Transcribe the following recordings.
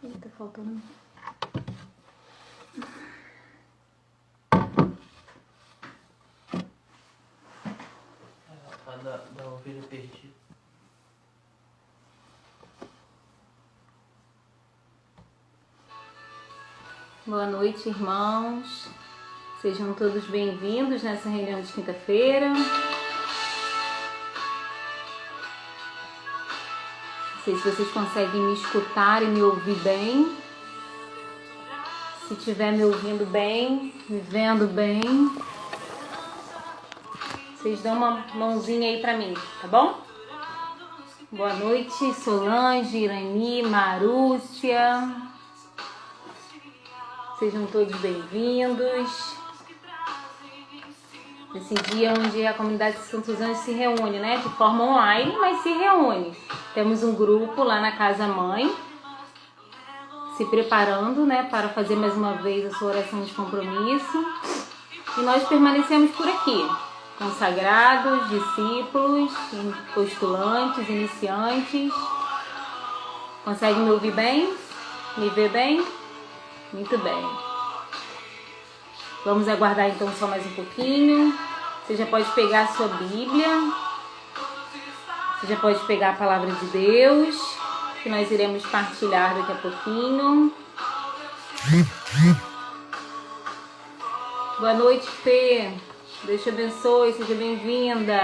Tá faltando. Da ovelha perdida. Boa noite, irmãos. Sejam todos bem-vindos nessa reunião de quinta-feira. Não sei se vocês conseguem me escutar e me ouvir bem. Se estiver me ouvindo bem, me vendo bem, vocês dão uma mãozinha aí pra mim, tá bom? Boa noite, Solange, Irani, Marúcia. Sejam todos bem-vindos. Nesse dia onde a comunidade de Santos Anjos se reúne, né? De forma online, mas se reúne. Temos um grupo lá na Casa Mãe, se preparando, né, para fazer mais uma vez a sua oração de compromisso. E nós permanecemos por aqui, consagrados, discípulos, postulantes, iniciantes. Consegue me ouvir bem? Me ver bem? Muito bem. Vamos aguardar então só mais um pouquinho. Você já pode pegar a sua Bíblia. Você já pode pegar a palavra de Deus, que nós iremos partilhar daqui a pouquinho. Boa noite, Fê. Deus te abençoe, seja bem-vinda.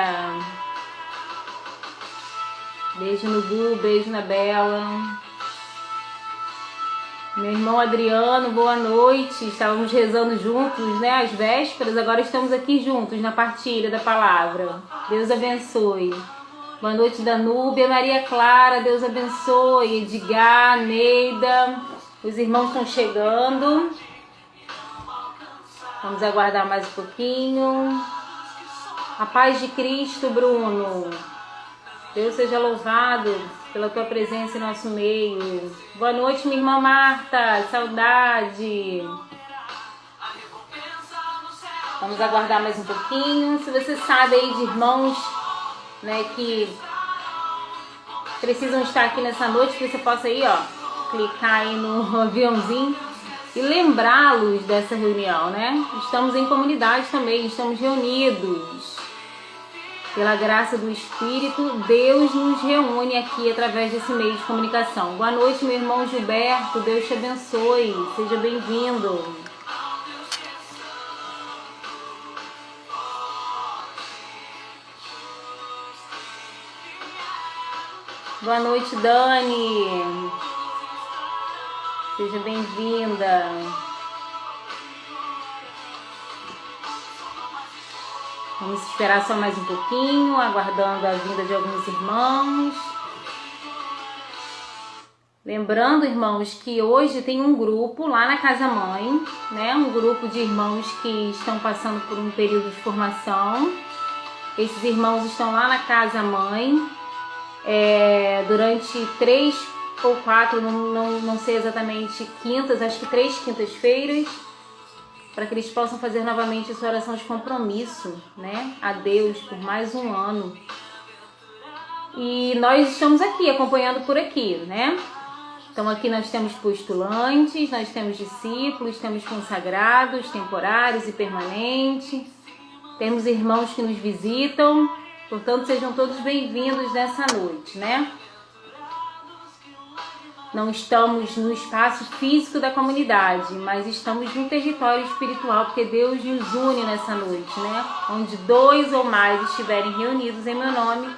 Beijo no Gu, beijo na Bela. Meu irmão Adriano, boa noite. Estávamos rezando juntos, né, às vésperas, agora estamos aqui juntos na partilha da palavra. Deus abençoe. Boa noite, Danúbia, Maria Clara, Deus abençoe. Edgar, Neida, os irmãos estão chegando. Vamos aguardar mais um pouquinho. A paz de Cristo, Bruno. Deus seja louvado pela tua presença em nosso meio. Boa noite, minha irmã Marta. Saudade. Vamos aguardar mais um pouquinho. Se você sabe aí de irmãos, né, que precisam estar aqui nessa noite, que você possa aí, ó, clicar aí no aviãozinho e lembrá-los dessa reunião, né? Estamos em comunidade também, estamos reunidos. Pela graça do Espírito, Deus nos reúne aqui através desse meio de comunicação. Boa noite, meu irmão Gilberto. Deus te abençoe. Seja bem-vindo. Boa noite, Dani. Seja bem-vinda. Vamos esperar só mais um pouquinho, aguardando a vinda de alguns irmãos. Lembrando, irmãos, que hoje tem um grupo lá na Casa Mãe, né? Um grupo de irmãos que estão passando por um período de formação. Esses irmãos estão lá na Casa Mãe durante 3 ou 4, não sei exatamente, quintas, acho que 3 quintas-feiras, para que eles possam fazer novamente a sua oração de compromisso, né, a Deus por mais um ano. E nós estamos aqui, acompanhando por aqui, né? Então aqui nós temos postulantes, nós temos discípulos, temos consagrados, temporários e permanentes. Temos irmãos que nos visitam, portanto sejam todos bem-vindos nessa noite, né? Não estamos no espaço físico da comunidade, mas estamos no território espiritual, porque Deus nos une nessa noite, né? Onde 2 ou mais estiverem reunidos em meu nome,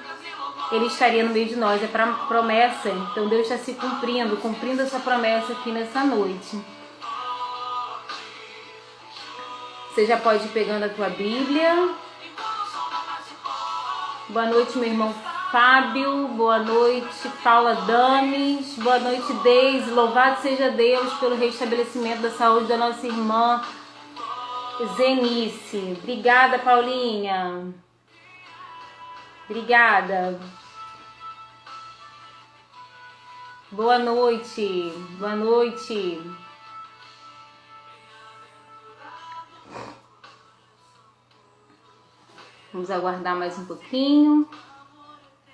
Ele estaria no meio de nós. É para promessa, então Deus está se cumprindo essa promessa aqui nessa noite. Você já pode ir pegando a tua Bíblia. Boa noite, meu irmão Fábio, boa noite, Paula Dames, boa noite, Deise. Louvado seja Deus pelo restabelecimento da saúde da nossa irmã Zenice. Obrigada, Paulinha. Obrigada. Boa noite, boa noite. Vamos aguardar mais um pouquinho.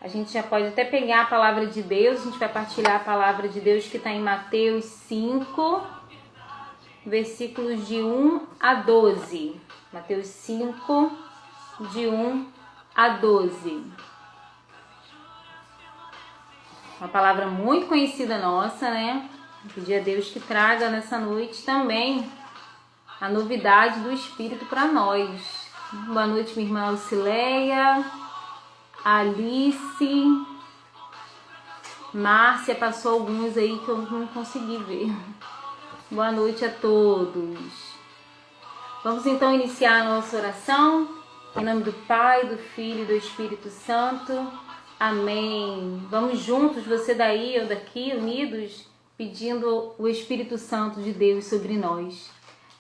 A gente já pode até pegar a palavra de Deus, a gente vai partilhar a palavra de Deus que está em Mateus 5, versículos de 1 a 12. Mateus 5, de 1 a 12. Uma palavra muito conhecida nossa, né? Pedir a Deus que traga nessa noite também a novidade do Espírito para nós. Boa noite, minha irmã Lucileia, Alice, Márcia, passou alguns aí que eu não consegui ver. Boa noite a todos. Vamos então iniciar a nossa oração. Em nome do Pai, do Filho e do Espírito Santo. Amém. Vamos juntos, você daí, eu daqui, unidos, pedindo o Espírito Santo de Deus sobre nós.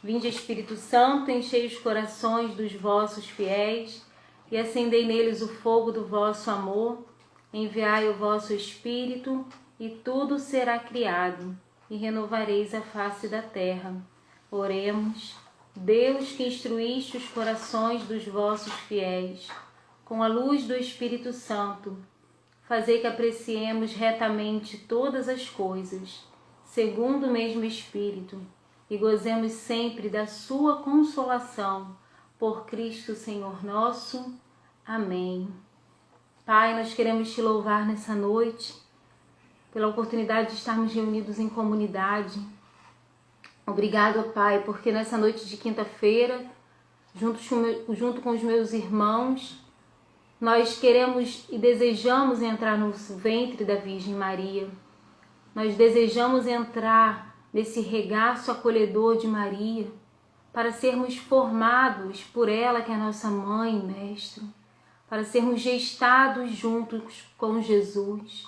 Vinde, Espírito Santo, enchei os corações dos vossos fiéis e acendei neles o fogo do vosso amor. Enviai o vosso Espírito e tudo será criado e renovareis a face da terra. Oremos. Deus, que instruíste os corações dos vossos fiéis com a luz do Espírito Santo, fazei que apreciemos retamente todas as coisas, segundo o mesmo Espírito, e gozemos sempre da sua consolação, por Cristo Senhor nosso. Amém. Pai, nós queremos te louvar nessa noite, pela oportunidade de estarmos reunidos em comunidade. Obrigado, Pai, porque nessa noite de quinta-feira, junto com os meus irmãos, nós queremos e desejamos entrar no ventre da Virgem Maria. Nós desejamos entrar nesse regaço acolhedor de Maria, para sermos formados por ela, que é a nossa mãe, mestre, para sermos gestados juntos com Jesus.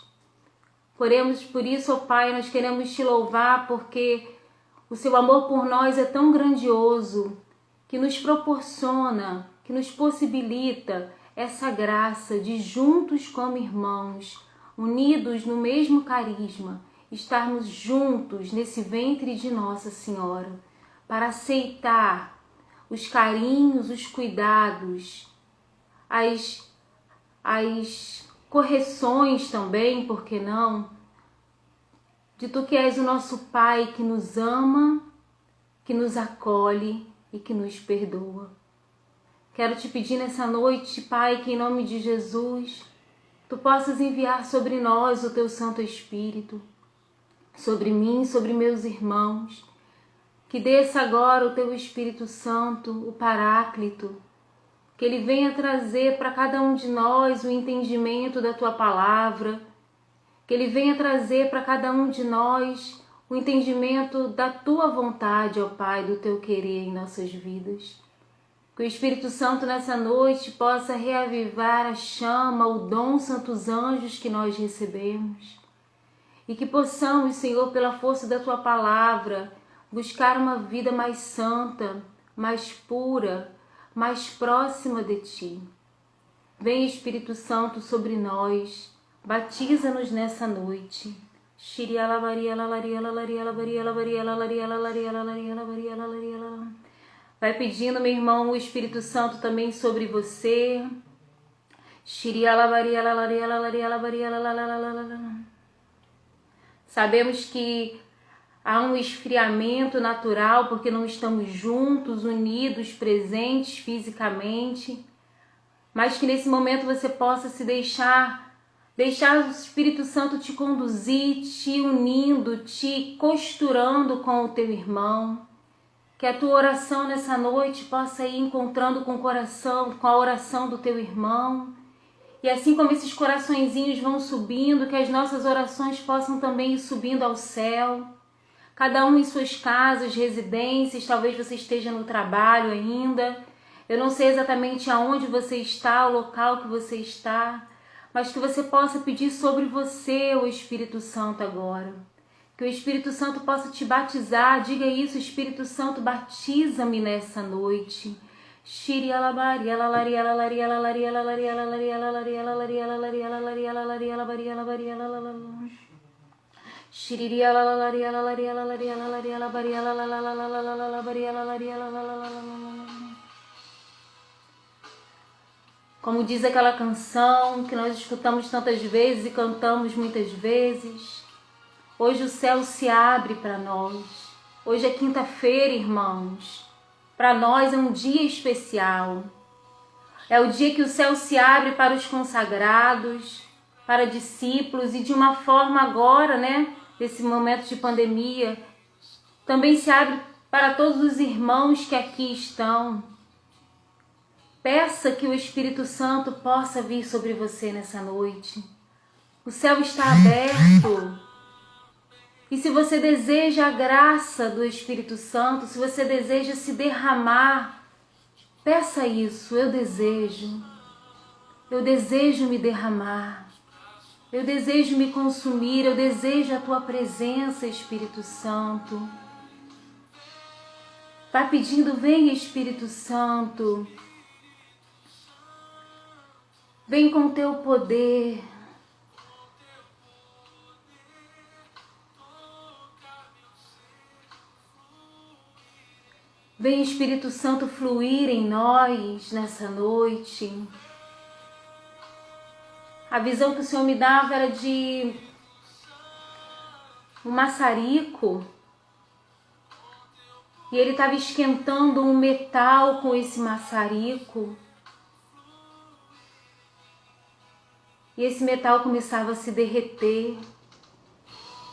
Oremos por isso, ó Pai, nós queremos te louvar, porque o seu amor por nós é tão grandioso, que nos proporciona, que nos possibilita essa graça de juntos como irmãos, unidos no mesmo carisma, estarmos juntos nesse ventre de Nossa Senhora, para aceitar os carinhos, os cuidados, as correções também, por que não? De tu que és o nosso Pai que nos ama, que nos acolhe e que nos perdoa. Quero te pedir nessa noite, Pai, que em nome de Jesus, tu possas enviar sobre nós o teu Santo Espírito, sobre mim, sobre meus irmãos, que desça agora o teu Espírito Santo, o Paráclito, que ele venha trazer para cada um de nós o entendimento da tua palavra, que ele venha trazer para cada um de nós o entendimento da tua vontade, ó Pai, do teu querer em nossas vidas. Que o Espírito Santo nessa noite possa reavivar a chama, o dom, santos anjos que nós recebemos. E que possamos, Senhor, pela força da tua palavra, buscar uma vida mais santa, mais pura, mais próxima de ti. Vem, Espírito Santo, sobre nós. Batiza-nos nessa noite. Vai pedindo, meu irmão, o Espírito Santo também sobre você. Sabemos que há um esfriamento natural porque não estamos juntos, unidos, presentes fisicamente, mas que nesse momento você possa se deixar o Espírito Santo te conduzir, te unindo, te costurando com o teu irmão. Que a tua oração nessa noite possa ir encontrando com o coração, com a oração do teu irmão. E assim como esses coraçõezinhos vão subindo, que as nossas orações possam também ir subindo ao céu. Cada um em suas casas, residências, talvez você esteja no trabalho ainda. Eu não sei exatamente aonde você está, o local que você está, mas que você possa pedir sobre você o Espírito Santo agora. Que o Espírito Santo possa te batizar. Diga isso, Espírito Santo, batiza-me nessa noite. Como diz aquela canção que nós escutamos tantas vezes e cantamos muitas vezes, hoje o céu se abre para nós. Hoje é quinta-feira, irmãos. Para nós é um dia especial. É o dia que o céu se abre para os consagrados, para discípulos e de uma forma agora, né, nesse momento de pandemia, também se abre para todos os irmãos que aqui estão. Peça que o Espírito Santo possa vir sobre você nessa noite. O céu está aberto. E se você deseja a graça do Espírito Santo, se você deseja se derramar, peça isso. Eu desejo me derramar. Eu desejo me consumir. Eu desejo a tua presença, Espírito Santo. Vai pedindo, vem Espírito Santo. Vem com teu poder. Vem Espírito Santo fluir em nós nessa noite. A visão que o Senhor me dava era de um maçarico. E ele estava esquentando um metal com esse maçarico. E esse metal começava a se derreter.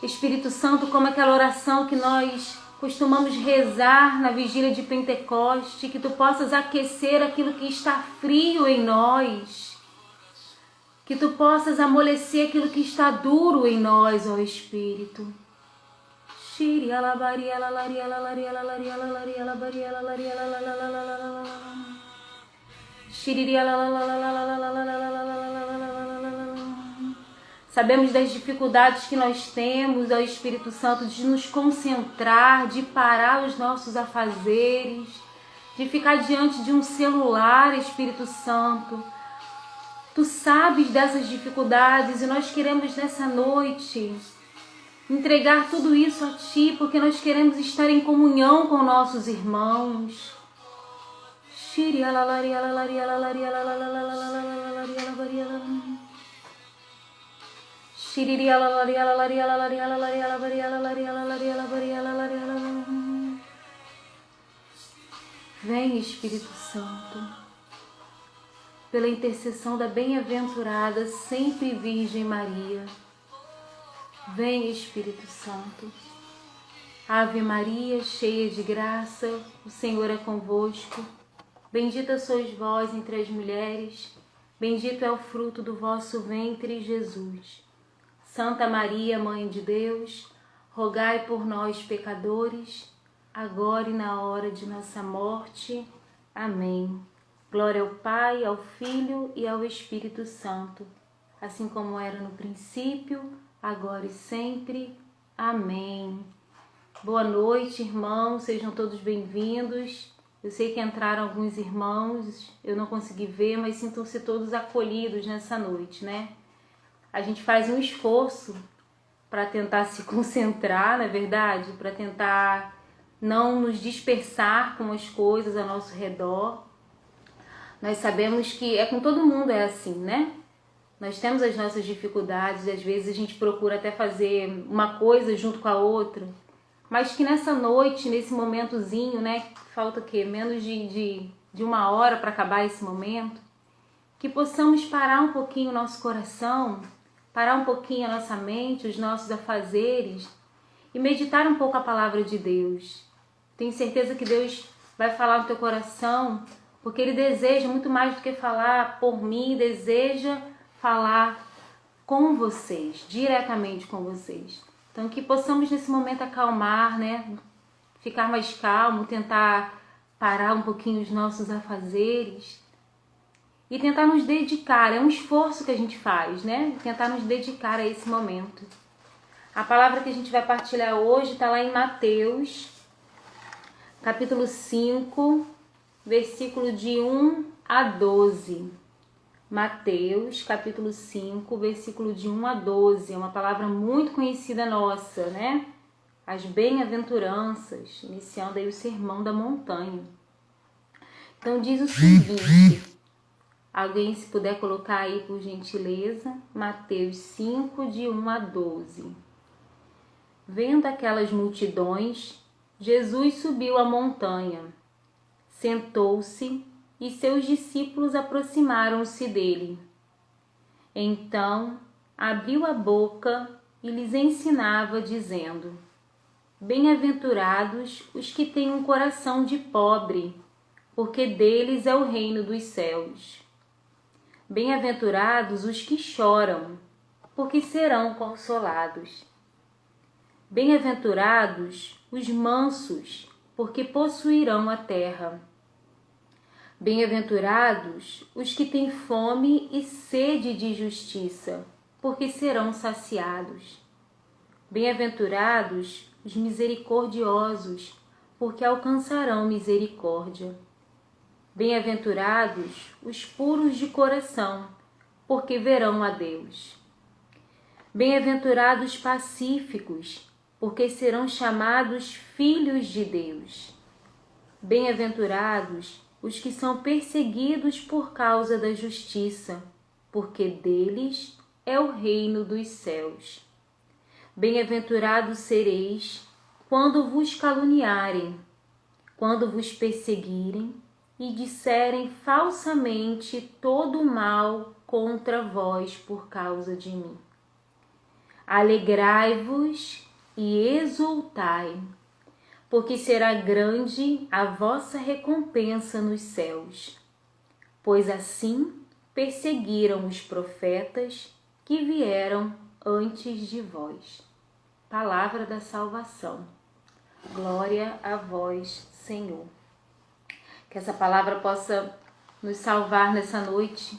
Espírito Santo, como aquela oração que nós costumamos rezar na vigília de Pentecoste, que tu possas aquecer aquilo que está frio em nós. Que tu possas amolecer aquilo que está duro em nós, ó Espírito. Sabemos das dificuldades que nós temos, ó Espírito Santo, de nos concentrar, de parar os nossos afazeres, de ficar diante de um celular, Espírito Santo. Tu sabes dessas dificuldades e nós queremos nessa noite entregar tudo isso a Ti, porque nós queremos estar em comunhão com nossos irmãos. Vem, Espírito Santo, pela intercessão da bem-aventurada sempre Virgem Maria. Vem, Espírito Santo. Ave Maria, cheia de graça, o Senhor é convosco. Bendita sois vós entre as mulheres, bendito é o fruto do vosso ventre, Jesus. Santa Maria, Mãe de Deus, rogai por nós, pecadores, agora e na hora de nossa morte. Amém. Glória ao Pai, ao Filho e ao Espírito Santo, assim como era no princípio, agora e sempre. Amém. Boa noite, irmãos, sejam todos bem-vindos. Eu sei que entraram alguns irmãos, eu não consegui ver, mas sintam-se todos acolhidos nessa noite, né? A gente faz um esforço para tentar se concentrar, não é verdade? Para tentar não nos dispersar com as coisas ao nosso redor. Nós sabemos que com todo mundo é assim, né? Nós temos as nossas dificuldades, às vezes a gente procura até fazer uma coisa junto com a outra, mas que nessa noite, nesse momentozinho, né? Falta o quê? Menos de uma hora para acabar esse momento, que possamos parar um pouquinho o nosso coração, parar um pouquinho a nossa mente, os nossos afazeres e meditar um pouco a palavra de Deus. Tenho certeza que Deus vai falar no teu coração, porque Ele deseja muito mais do que falar por mim, deseja falar com vocês, diretamente com vocês. Então que possamos nesse momento acalmar, né? Ficar mais calmo, tentar parar um pouquinho os nossos afazeres e tentar nos dedicar. É um esforço que a gente faz, né? Tentar nos dedicar a esse momento. A palavra que a gente vai partilhar hoje está lá em Mateus, capítulo 5, versículo de 1 a 12. Mateus, capítulo 5, versículo de 1 a 12. É uma palavra muito conhecida nossa, né? As bem-aventuranças, iniciando aí o Sermão da Montanha. Então diz o seguinte: Alguém, se puder colocar aí, por gentileza, Mateus 5, de 1 a 12. Vendo aquelas multidões, Jesus subiu a montanha, sentou-se e seus discípulos aproximaram-se dele. Então, abriu a boca e lhes ensinava, dizendo: Bem-aventurados os que têm um coração de pobre, porque deles é o reino dos céus. Bem-aventurados os que choram, porque serão consolados. Bem-aventurados os mansos, porque possuirão a terra. Bem-aventurados os que têm fome e sede de justiça, porque serão saciados. Bem-aventurados os misericordiosos, porque alcançarão misericórdia. Bem-aventurados os puros de coração, porque verão a Deus. Bem-aventurados pacíficos, porque serão chamados filhos de Deus. Bem-aventurados os que são perseguidos por causa da justiça, porque deles é o reino dos céus. Bem-aventurados sereis quando vos caluniarem, quando vos perseguirem e disserem falsamente todo o mal contra vós por causa de mim. Alegrai-vos e exultai, porque será grande a vossa recompensa nos céus, pois assim perseguiram os profetas que vieram antes de vós. Palavra da salvação. Glória a vós, Senhor. Que essa palavra possa nos salvar nessa noite,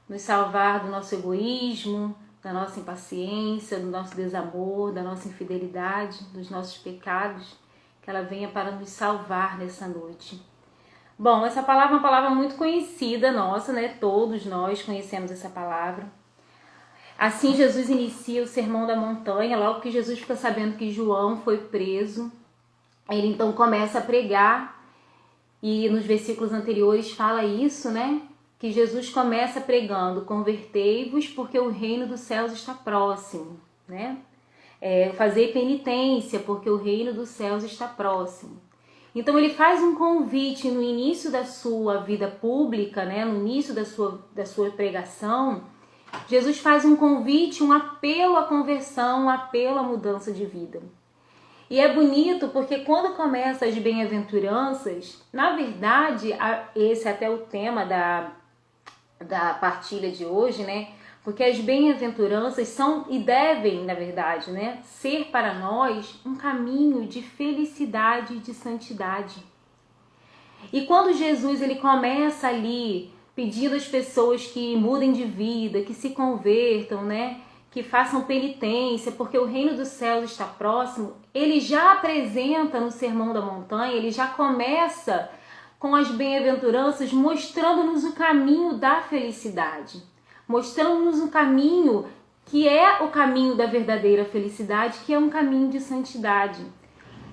nos salvar do nosso egoísmo, da nossa impaciência, do nosso desamor, da nossa infidelidade, dos nossos pecados, que ela venha para nos salvar nessa noite. Bom, essa palavra é uma palavra muito conhecida nossa, né? Todos nós conhecemos essa palavra. Assim, Jesus inicia o Sermão da Montanha, logo que Jesus fica sabendo que João foi preso, ele então começa a pregar, e nos versículos anteriores fala isso, né? Que Jesus começa pregando: convertei-vos porque o reino dos céus está próximo, né? Fazei penitência porque o reino dos céus está próximo. Então ele faz um convite no início da sua vida pública, né? No início da sua pregação, Jesus faz um convite, um apelo à conversão, um apelo à mudança de vida. E é bonito porque quando começa as bem-aventuranças, na verdade, esse é até o tema da partilha de hoje, né? Porque as bem-aventuranças são e devem, na verdade, né, ser para nós um caminho de felicidade e de santidade. E quando Jesus ele começa ali pedindo às pessoas que mudem de vida, que se convertam, né, que façam penitência, porque o reino dos céus está próximo, ele já apresenta no Sermão da Montanha, ele já começa com as bem-aventuranças mostrando-nos o caminho da felicidade. Mostrando-nos um caminho que é o caminho da verdadeira felicidade, que é um caminho de santidade.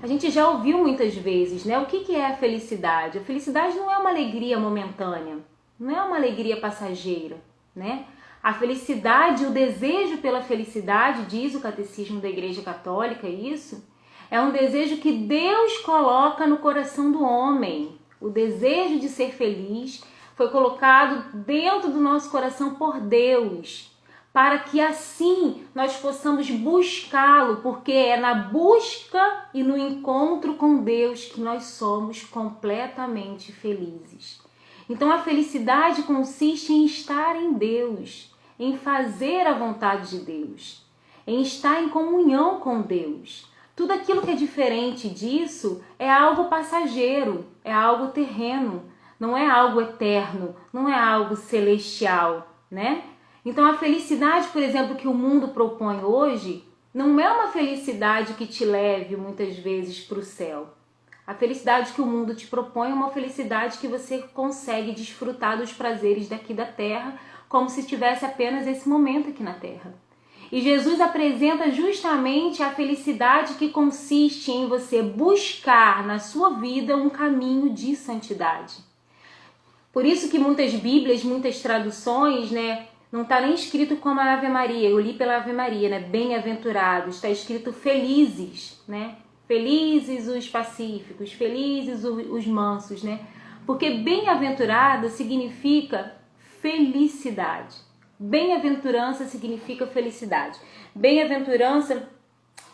A gente já ouviu muitas vezes, né? O que é a felicidade? A felicidade não é uma alegria momentânea, não é uma alegria passageira, né? A felicidade, o desejo pela felicidade, diz o Catecismo da Igreja Católica, isso, é um desejo que Deus coloca no coração do homem. O desejo de ser feliz foi colocado dentro do nosso coração por Deus, para que assim nós possamos buscá-lo, porque é na busca e no encontro com Deus que nós somos completamente felizes. Então a felicidade consiste em estar em Deus, em fazer a vontade de Deus, em estar em comunhão com Deus. Tudo aquilo que é diferente disso é algo passageiro, é algo terreno, não é algo eterno, não é algo celestial, né? Então a felicidade, por exemplo, que o mundo propõe hoje, não é uma felicidade que te leve muitas vezes para o céu. A felicidade que o mundo te propõe é uma felicidade que você consegue desfrutar dos prazeres daqui da terra, como se tivesse apenas esse momento aqui na terra. E Jesus apresenta justamente a felicidade que consiste em você buscar na sua vida um caminho de santidade. Por isso que muitas Bíblias, muitas traduções, né, não está nem escrito como a Ave Maria. Eu li pela Ave Maria, né? Bem-aventurados. Está escrito felizes, né? Felizes os pacíficos, felizes os mansos, né? Porque bem-aventurado significa felicidade. Bem-aventurança significa felicidade. Bem-aventurança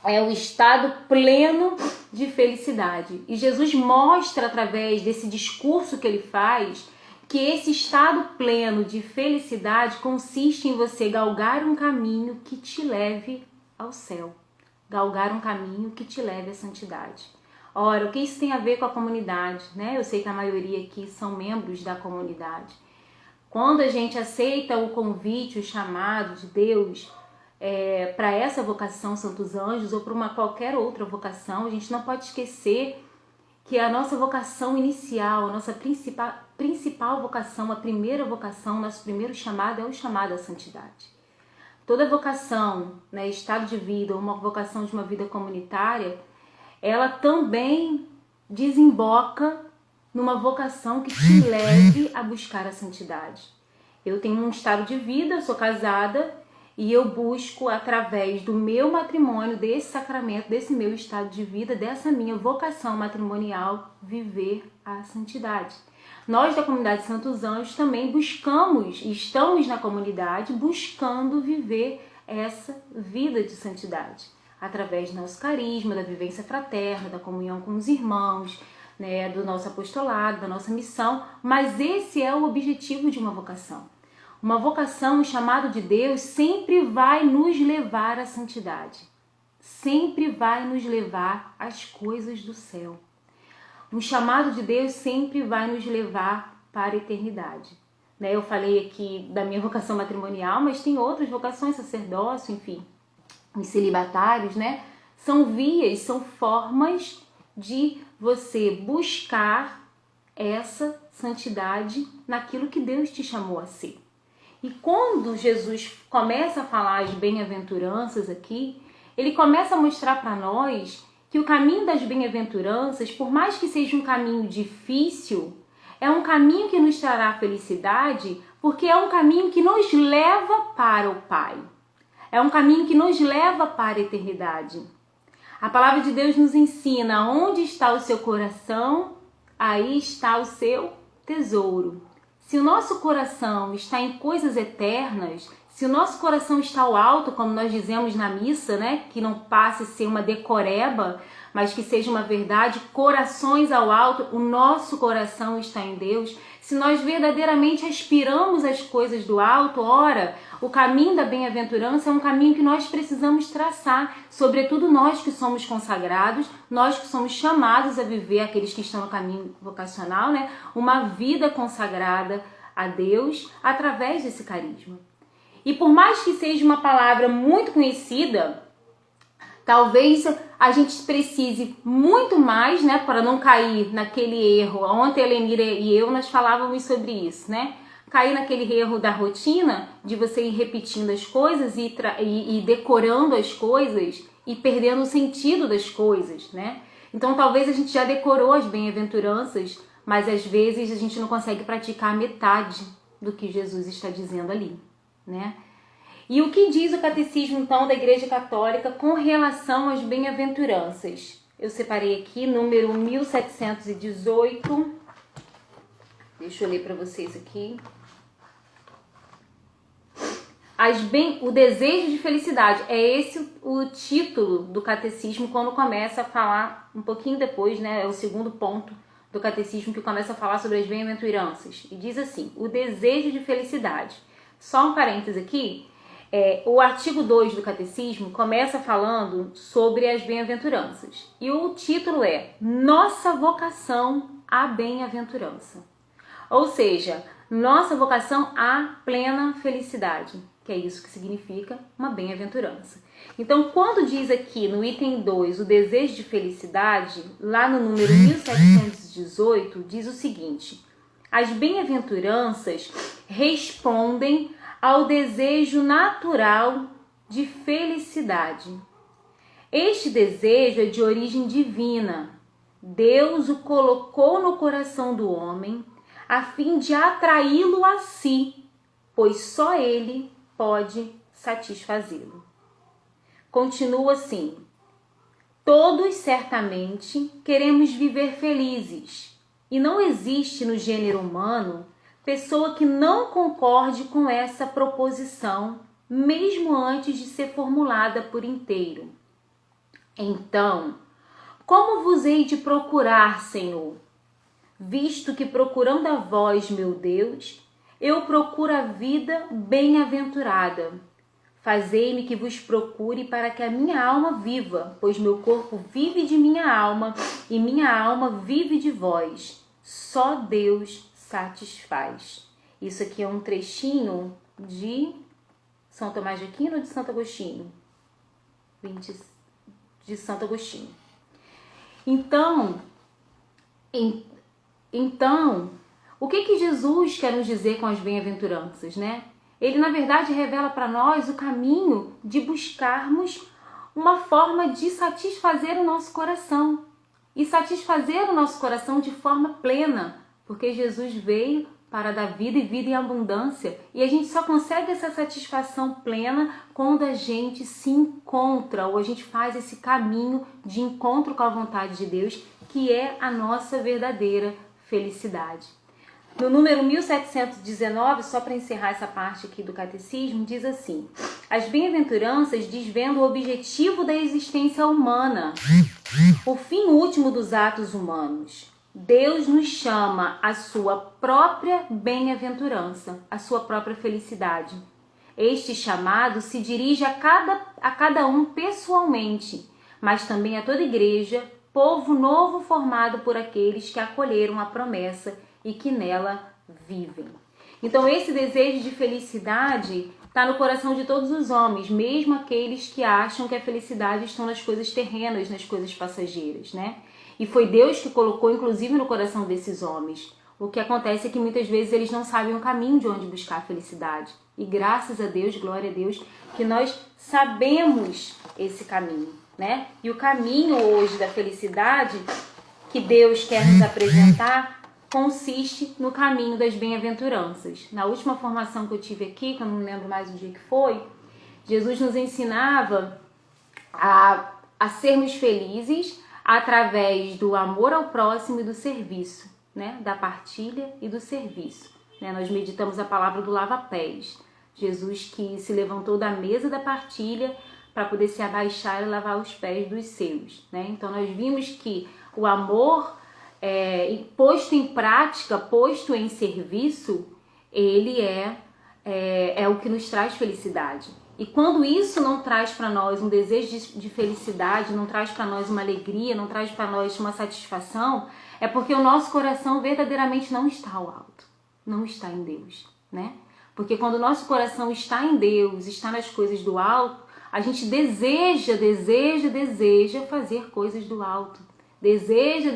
é o estado pleno de felicidade. E Jesus mostra através desse discurso que ele faz que esse estado pleno de felicidade consiste em você galgar um caminho que te leve ao céu. Galgar um caminho que te leve à santidade. Ora, o que isso tem a ver com a comunidade, né? Eu sei que a maioria aqui são membros da comunidade. Quando a gente aceita o convite, o chamado de Deus para essa vocação Santos Anjos ou para uma qualquer outra vocação, a gente não pode esquecer que a nossa vocação inicial, a nossa principal vocação, a primeira vocação, nosso primeiro chamado é o chamado à santidade. Toda vocação, né, estado de vida, ou uma vocação de uma vida comunitária, ela também desemboca numa vocação que te leve a buscar a santidade. Eu tenho um estado de vida, eu sou casada, e eu busco, através do meu matrimônio, desse sacramento, desse meu estado de vida, dessa minha vocação matrimonial, viver a santidade. Nós da comunidade Santos Anjos também buscamos, e estamos na comunidade, buscando viver essa vida de santidade. Através do nosso carisma, da vivência fraterna, da comunhão com os irmãos, né, do nosso apostolado, da nossa missão. Mas esse é o objetivo de uma vocação. Uma vocação, um chamado de Deus, sempre vai nos levar à santidade. Sempre vai nos levar às coisas do céu. Um chamado de Deus sempre vai nos levar para a eternidade. Eu falei aqui da minha vocação matrimonial, mas tem outras vocações, sacerdócio, enfim. Os celibatários, né? São vias, são formas de você buscar essa santidade naquilo que Deus te chamou a ser. E quando Jesus começa a falar as bem-aventuranças aqui, ele começa a mostrar para nós que o caminho das bem-aventuranças, por mais que seja um caminho difícil, é um caminho que nos trará felicidade, porque é um caminho que nos leva para o Pai. É um caminho que nos leva para a eternidade. A palavra de Deus nos ensina: onde está o seu coração, aí está o seu tesouro. Se o nosso coração está em coisas eternas, se o nosso coração está ao alto, como nós dizemos na missa, né, que não passe a ser uma decoreba, mas que seja uma verdade, corações ao alto, o nosso coração está em Deus. Se nós verdadeiramente aspiramos às coisas do alto, ora, o caminho da bem-aventurança é um caminho que nós precisamos traçar, sobretudo nós que somos consagrados, nós que somos chamados a viver, aqueles que estão no caminho vocacional, né, uma vida consagrada a Deus através desse carisma. E por mais que seja uma palavra muito conhecida, talvez a gente precise muito mais, né, para não cair naquele erro. Ontem a Lenira e eu, nós falávamos sobre isso, né? Cair naquele erro da rotina, de você ir repetindo as coisas e decorando as coisas e perdendo o sentido das coisas, né? Então talvez a gente já decorou as bem-aventuranças, mas às vezes a gente não consegue praticar a metade do que Jesus está dizendo ali, né? E o que diz o catecismo, então, da Igreja Católica com relação às bem-aventuranças? Eu separei aqui, número 1718. Deixa eu ler para vocês aqui. O desejo de felicidade. É esse o título do catecismo quando começa a falar, um pouquinho depois, né? É o segundo ponto do catecismo que começa a falar sobre as bem-aventuranças. E diz assim: o desejo de felicidade. Só um parênteses aqui. O artigo 2 do catecismo começa falando sobre as bem-aventuranças. E o título é Nossa Vocação à Bem-aventurança. Ou seja, nossa vocação à plena felicidade, que é isso que significa uma bem-aventurança. Então, quando diz aqui no item 2 o desejo de felicidade, lá no número 1718, diz o seguinte: as bem-aventuranças respondem ao desejo natural de felicidade. Este desejo é de origem divina. Deus o colocou no coração do homem a fim de atraí-lo a si, pois só ele pode satisfazê-lo. Continua assim: todos certamente queremos viver felizes, e não existe no gênero humano pessoa que não concorde com essa proposição, mesmo antes de ser formulada por inteiro. Então, como vos hei de procurar, Senhor? Visto que procurando a vós, meu Deus, eu procuro a vida bem-aventurada. Fazei-me que vos procure para que a minha alma viva, pois meu corpo vive de minha alma e minha alma vive de vós. Só Deus satisfaz. Isso aqui é um trechinho de São Tomás de Aquino ou de Santo Agostinho? De Santo Agostinho. Então, o que Jesus quer nos dizer com as bem-aventuranças, né? Ele, na verdade, revela para nós o caminho de buscarmos uma forma de satisfazer o nosso coração. E satisfazer o nosso coração de forma plena, porque Jesus veio para dar vida e vida em abundância. E a gente só consegue essa satisfação plena quando a gente se encontra, ou a gente faz esse caminho de encontro com a vontade de Deus, que é a nossa verdadeira felicidade. No número 1719, só para encerrar essa parte aqui do catecismo, diz assim: as bem-aventuranças desvendam o objetivo da existência humana, o fim último dos atos humanos. Deus nos chama à sua própria bem-aventurança, à sua própria felicidade. Este chamado se dirige a cada um pessoalmente, mas também a toda igreja, povo novo formado por aqueles que acolheram a promessa e que nela vivem. Então esse desejo de felicidade está no coração de todos os homens, mesmo aqueles que acham que a felicidade está nas coisas terrenas, nas coisas passageiras, né? E foi Deus que colocou, inclusive, no coração desses homens. O que acontece é que muitas vezes eles não sabem o caminho de onde buscar a felicidade. E graças a Deus, glória a Deus, que nós sabemos esse caminho, né? E o caminho hoje da felicidade que Deus quer nos apresentar consiste no caminho das bem-aventuranças. Na última formação que eu tive aqui, que eu não lembro mais o dia que foi, Jesus nos ensinava a sermos felizes através do amor ao próximo e do serviço, né? Da partilha e do serviço. Né? Nós meditamos a palavra do lava-pés. Jesus que se levantou da mesa da partilha para poder se abaixar e lavar os pés dos seus. Né? Então nós vimos que o amor posto em prática, posto em serviço, ele é o que nos traz felicidade. E quando isso não traz para nós um desejo de felicidade, não traz para nós uma alegria, não traz para nós uma satisfação, é porque o nosso coração verdadeiramente não está ao alto, não está em Deus, né? Porque quando o nosso coração está em Deus, está nas coisas do alto, a gente deseja fazer coisas do alto. Deseja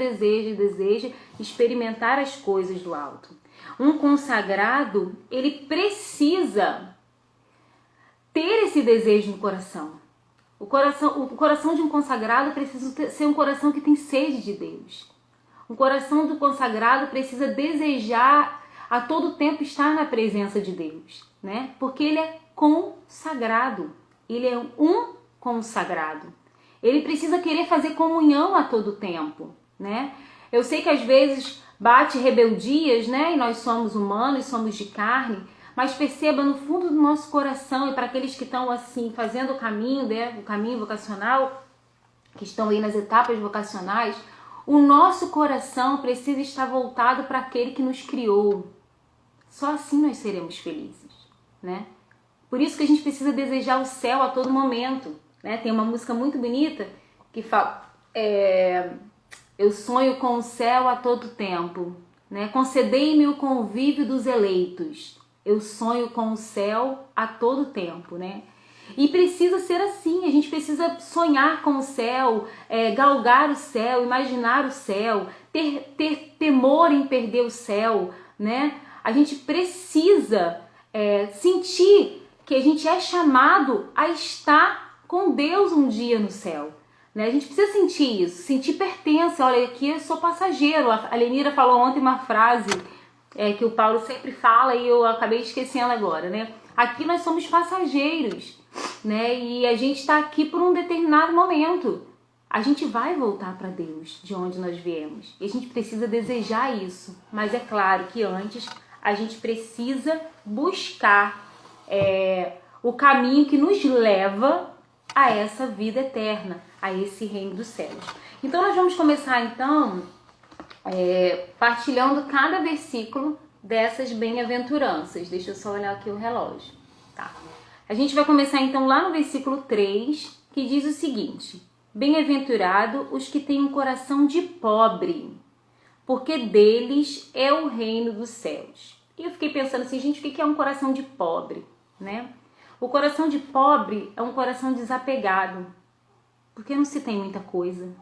experimentar as coisas do alto. Um consagrado, ele precisa ter esse desejo no coração. O coração de um consagrado precisa ser um coração que tem sede de Deus. O coração do consagrado precisa desejar a todo tempo estar na presença de Deus, né? Porque ele é consagrado. Ele é um consagrado. Ele precisa querer fazer comunhão a todo tempo, né? Eu sei que às vezes bate rebeldias, né? E nós somos humanos, somos de carne, mas perceba no fundo do nosso coração, e para aqueles que estão assim fazendo o caminho, né? O caminho vocacional, que estão aí nas etapas vocacionais, o nosso coração precisa estar voltado para aquele que nos criou. Só assim nós seremos felizes, né? Por isso que a gente precisa desejar o céu a todo momento. Né? Tem uma música muito bonita que fala: eu sonho com o céu a todo tempo, né? Concedei-me o convívio dos eleitos. Eu sonho com o céu a todo tempo, né? E precisa ser assim, a gente precisa sonhar com o céu, galgar o céu, imaginar o céu, ter temor em perder o céu, né? A gente precisa sentir que a gente é chamado a estar com Deus um dia no céu, né? A gente precisa sentir isso, sentir pertença. Olha, aqui eu sou passageiro. A Lenira falou ontem uma frase que o Paulo sempre fala e eu acabei esquecendo agora, né? Aqui nós somos passageiros, né? E a gente está aqui por um determinado momento. A gente vai voltar para Deus, de onde nós viemos. E a gente precisa desejar isso. Mas é claro que antes a gente precisa buscar o caminho que nos leva a essa vida eterna, a esse reino dos céus. Então nós vamos começar então partilhando cada versículo dessas bem-aventuranças. Deixa eu só olhar aqui o relógio. Tá. A gente vai começar então lá no versículo 3, que diz o seguinte: bem-aventurado os que têm um coração de pobre, porque deles é o reino dos céus. E eu fiquei pensando assim, gente, o que é um coração de pobre, né? O coração de pobre é um coração desapegado, porque não se tem muita coisa,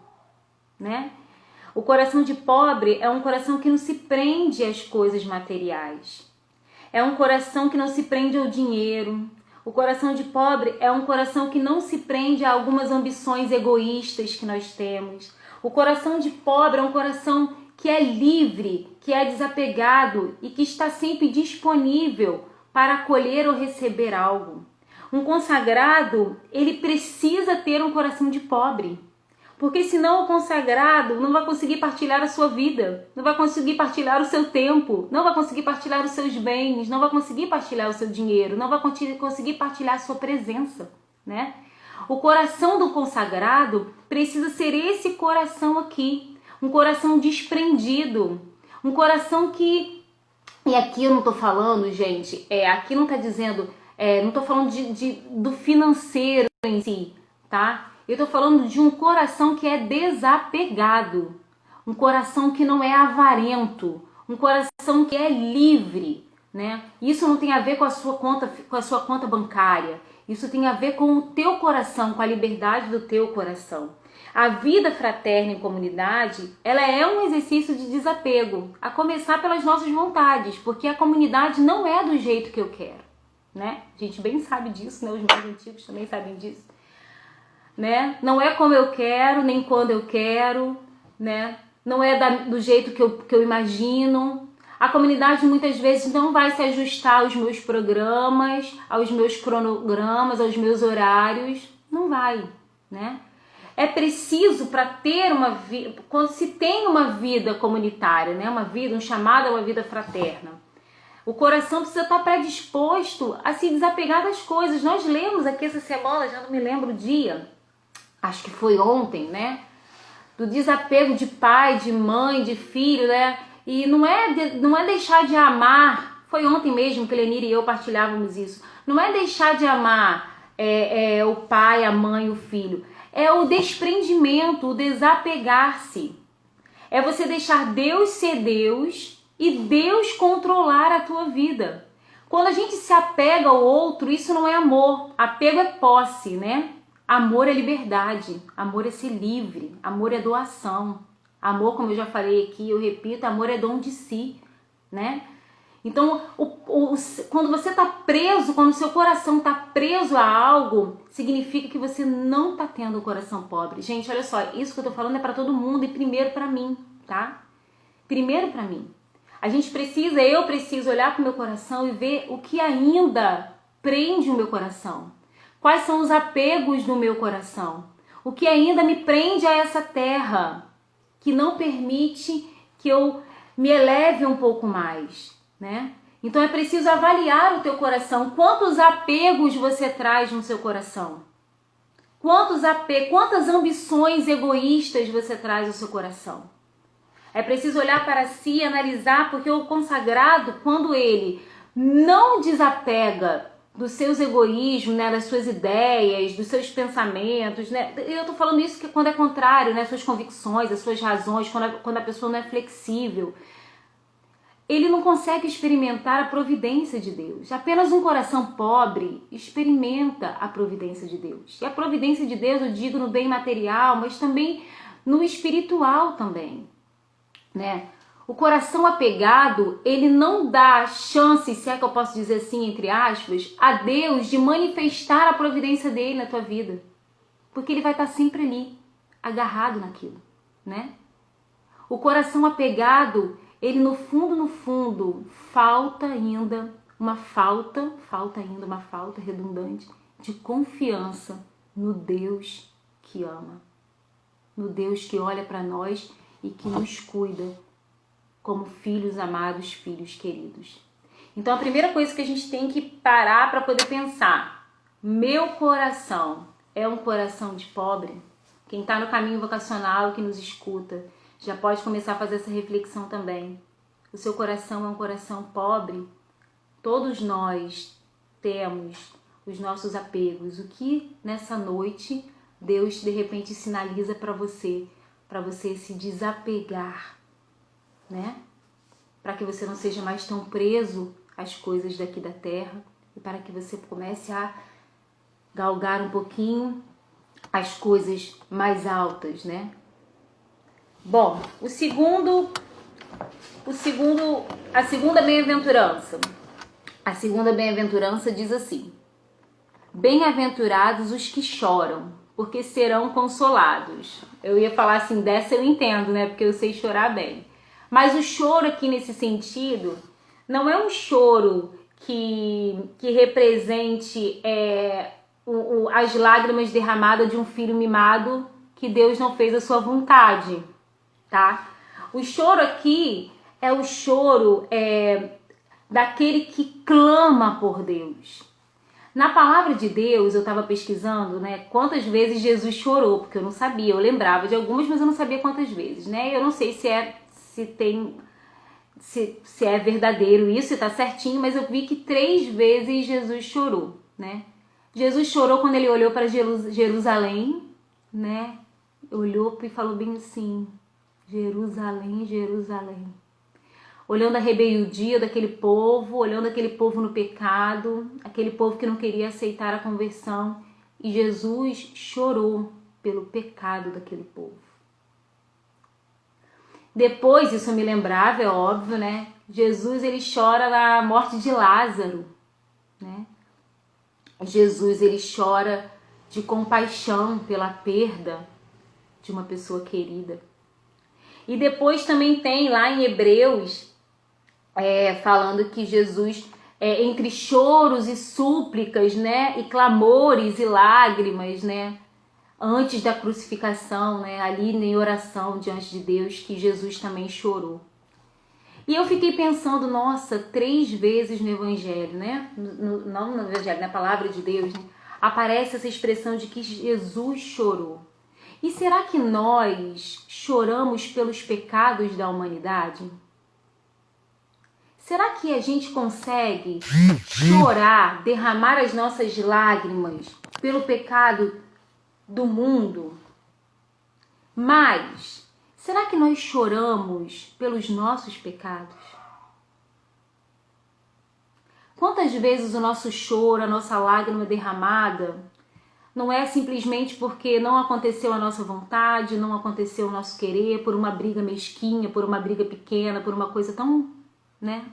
né? O coração de pobre é um coração que não se prende às coisas materiais. É um coração que não se prende ao dinheiro. O coração de pobre é um coração que não se prende a algumas ambições egoístas que nós temos. O coração de pobre é um coração que é livre, que é desapegado e que está sempre disponível para acolher ou receber algo. Um consagrado, ele precisa ter um coração de pobre. Porque senão o consagrado não vai conseguir partilhar a sua vida, não vai conseguir partilhar o seu tempo, não vai conseguir partilhar os seus bens, não vai conseguir partilhar o seu dinheiro, não vai conseguir partilhar a sua presença, né? O coração do consagrado precisa ser esse coração aqui, um coração desprendido, um coração que... E aqui eu não tô falando, gente, aqui não tá dizendo, não tô falando do financeiro em si, tá? Eu estou falando de um coração que é desapegado, um coração que não é avarento, um coração que é livre, né? Isso não tem a ver com a sua conta bancária. Isso tem a ver com o teu coração, com a liberdade do teu coração. A vida fraterna em comunidade, ela é um exercício de desapego, a começar pelas nossas vontades, porque a comunidade não é do jeito que eu quero, né? A gente bem sabe disso, né? Os mais antigos também sabem disso. Né? Não é como eu quero, nem quando eu quero, né? Não é do jeito que eu imagino. A comunidade muitas vezes não vai se ajustar aos meus programas, aos meus cronogramas, aos meus horários. Não vai, né? É preciso para ter uma vida, quando se tem uma vida comunitária, né? Um chamado a uma vida fraterna. O coração precisa estar predisposto a se desapegar das coisas. Nós lemos aqui essa semana, já não me lembro o dia, acho que foi ontem, né? Do desapego de pai, de mãe, de filho, né? E não é deixar de amar. Foi ontem mesmo que Lenira e eu partilhávamos isso. Não é deixar de amar o pai, a mãe, o filho. É o desprendimento, o desapegar-se. É você deixar Deus ser Deus e Deus controlar a tua vida. Quando a gente se apega ao outro, isso não é amor. Apego é posse, né? Amor é liberdade, amor é ser livre, amor é doação. Amor, como eu já falei aqui, eu repito, amor é dom de si, né? Então, quando você está preso, quando o seu coração está preso a algo, significa que você não está tendo um coração pobre. Gente, olha só, isso que eu tô falando é para todo mundo e primeiro para mim, tá? Primeiro para mim. Eu preciso olhar para o meu coração e ver o que ainda prende o meu coração. Quais são os apegos do meu coração? O que ainda me prende a essa terra, que não permite que eu me eleve um pouco mais, né? Então é preciso avaliar o teu coração. Quantos apegos você traz no seu coração? Quantas ambições egoístas você traz no seu coração? É preciso olhar para si e analisar, porque o consagrado, quando ele não desapega dos seus egoísmos, né, das suas ideias, dos seus pensamentos, né? Eu tô falando isso que quando é contrário, né, suas convicções, as suas razões, quando a pessoa não é flexível, ele não consegue experimentar a providência de Deus. Apenas um coração pobre experimenta a providência de Deus. E a providência de Deus, eu digo no bem material, mas também no espiritual também, né? O coração apegado, ele não dá chance, se é que eu posso dizer assim, entre aspas, a Deus de manifestar a providência dele na tua vida. Porque ele vai estar sempre ali, agarrado naquilo, né? O coração apegado, ele no fundo, falta ainda uma falta redundante de confiança no Deus que ama, no Deus que olha para nós e que nos cuida como filhos amados, filhos queridos. Então a primeira coisa que a gente tem que parar para poder pensar, meu coração é um coração de pobre? Quem está no caminho vocacional, que nos escuta, já pode começar a fazer essa reflexão também. O seu coração é um coração pobre? Todos nós temos os nossos apegos. O que nessa noite Deus de repente sinaliza para você se desapegar, né? Para que você não seja mais tão preso às coisas daqui da terra e para que você comece a galgar um pouquinho as coisas mais altas, né? Bom, a segunda bem-aventurança. A segunda bem-aventurança diz assim: bem-aventurados os que choram, porque serão consolados. Eu ia falar assim, dessa eu entendo, né? Porque eu sei chorar bem. Mas o choro aqui nesse sentido não é um choro que represente as lágrimas derramadas de um filho mimado que Deus não fez a sua vontade, tá? O choro aqui é o choro daquele que clama por Deus. Na palavra de Deus, eu estava pesquisando, né, quantas vezes Jesus chorou, porque eu não sabia, eu lembrava de algumas, mas eu não sabia quantas vezes, né? Eu não sei se é verdadeiro isso, se tá certinho, mas eu vi que 3 vezes Jesus chorou, né? Jesus chorou quando ele olhou para Jerusalém, né? Olhou e falou bem assim: Jerusalém, Jerusalém. Olhando a rebeldia daquele povo, olhando aquele povo no pecado, aquele povo que não queria aceitar a conversão. E Jesus chorou pelo pecado daquele povo. Depois, isso eu me lembrava, é óbvio, né? Jesus, ele chora na morte de Lázaro, né? Jesus, ele chora de compaixão pela perda de uma pessoa querida. E depois também tem lá em Hebreus, falando que Jesus, entre choros e súplicas, né, e clamores e lágrimas, né, antes da crucificação, né, ali em oração diante de Deus, que Jesus também chorou. E eu fiquei pensando, nossa, 3 vezes no Evangelho, né, não no Evangelho, na palavra de Deus, né, aparece essa expressão de que Jesus chorou. E será que nós choramos pelos pecados da humanidade? Será que a gente consegue chorar, derramar as nossas lágrimas pelo pecado do mundo? Mas, será que nós choramos pelos nossos pecados? Quantas vezes o nosso choro, a nossa lágrima derramada, não é simplesmente porque não aconteceu a nossa vontade, não aconteceu o nosso querer, por uma briga mesquinha, por uma briga pequena, por uma coisa tão, né?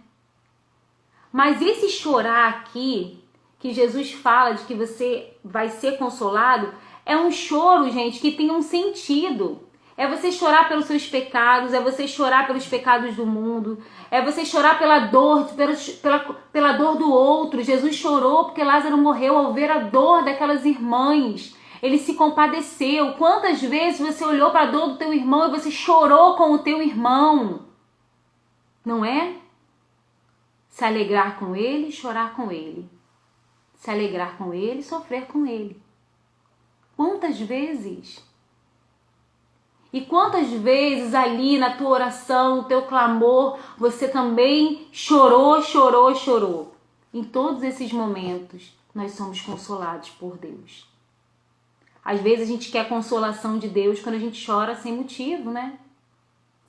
Mas esse chorar aqui, que Jesus fala de que você vai ser consolado, é um choro, gente, que tem um sentido. É você chorar pelos seus pecados, é você chorar pelos pecados do mundo, é você chorar pela dor, pela dor do outro. Jesus chorou porque Lázaro morreu ao ver a dor daquelas irmãs. Ele se compadeceu. Quantas vezes você olhou para a dor do teu irmão e você chorou com o teu irmão? Não é? Se alegrar com ele, chorar com ele. Se alegrar com ele, sofrer com ele. Quantas vezes? E quantas vezes ali na tua oração, no teu clamor, você também chorou, chorou, chorou. Em todos esses momentos, nós somos consolados por Deus. Às vezes a gente quer a consolação de Deus quando a gente chora sem motivo, né?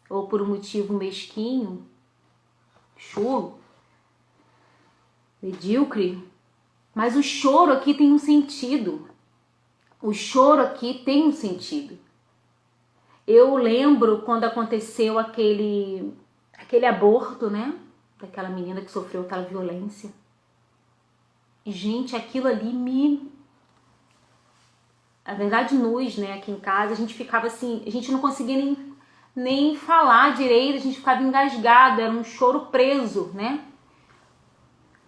Ou por um motivo mesquinho, chulo, medíocre. Mas o choro aqui tem um sentido. O choro aqui tem um sentido. Eu lembro quando aconteceu aquele aborto, né? Daquela menina que sofreu aquela violência. E, gente, aquilo ali na verdade, nós, né, aqui em casa, a gente ficava assim, a gente não conseguia nem nem falar direito, a gente ficava engasgado, era um choro preso, né?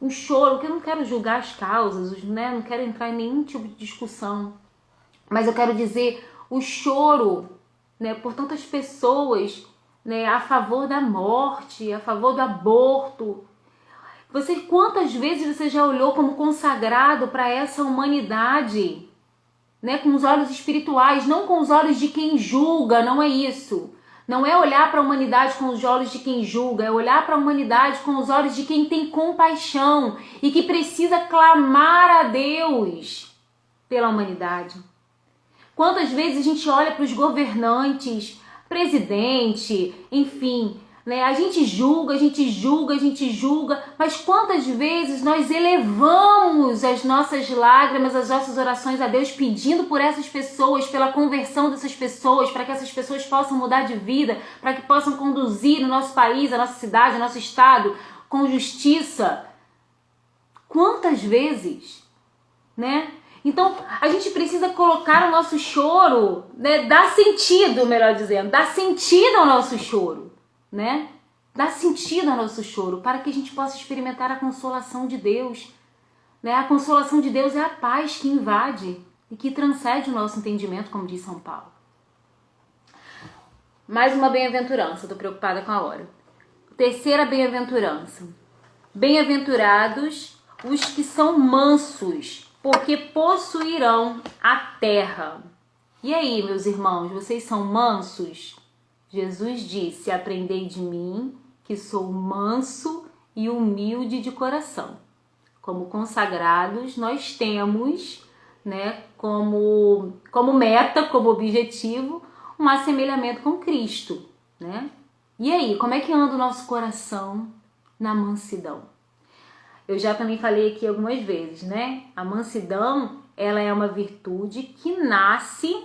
Um choro, que eu não quero julgar as causas, né? Não quero entrar em nenhum tipo de discussão, mas eu quero dizer o choro, né, por tantas pessoas, né, a favor da morte, a favor do aborto. Quantas vezes você já olhou como consagrado para essa humanidade, né, com os olhos espirituais, não com os olhos de quem julga, não é isso. Não é olhar para a humanidade com os olhos de quem julga, é olhar para a humanidade com os olhos de quem tem compaixão e que precisa clamar a Deus pela humanidade. Quantas vezes a gente olha para os governantes, presidente, enfim, né? A gente julga, mas quantas vezes nós elevamos as nossas lágrimas, as nossas orações a Deus, pedindo por essas pessoas, pela conversão dessas pessoas, para que essas pessoas possam mudar de vida, para que possam conduzir o nosso país, a nossa cidade, o nosso estado com justiça. Quantas vezes, né? Então, a gente precisa colocar o nosso choro, né? Dar sentido, melhor dizendo, dar sentido ao nosso choro, né? Dar sentido ao nosso choro, para que a gente possa experimentar a consolação de Deus, né? A consolação de Deus é a paz que invade e que transcende o nosso entendimento, como diz São Paulo. Mais uma bem-aventurança, estou preocupada com a hora. Terceira bem-aventurança. Bem-aventurados os que são mansos, porque possuirão a terra. E aí, meus irmãos, vocês são mansos? Jesus disse: aprendei de mim, que sou manso e humilde de coração. Como consagrados, nós temos, né, como meta, como objetivo, um assemelhamento com Cristo, né? E aí, como é que anda o nosso coração na mansidão? Eu já também falei aqui algumas vezes, né? A mansidão, ela é uma virtude que nasce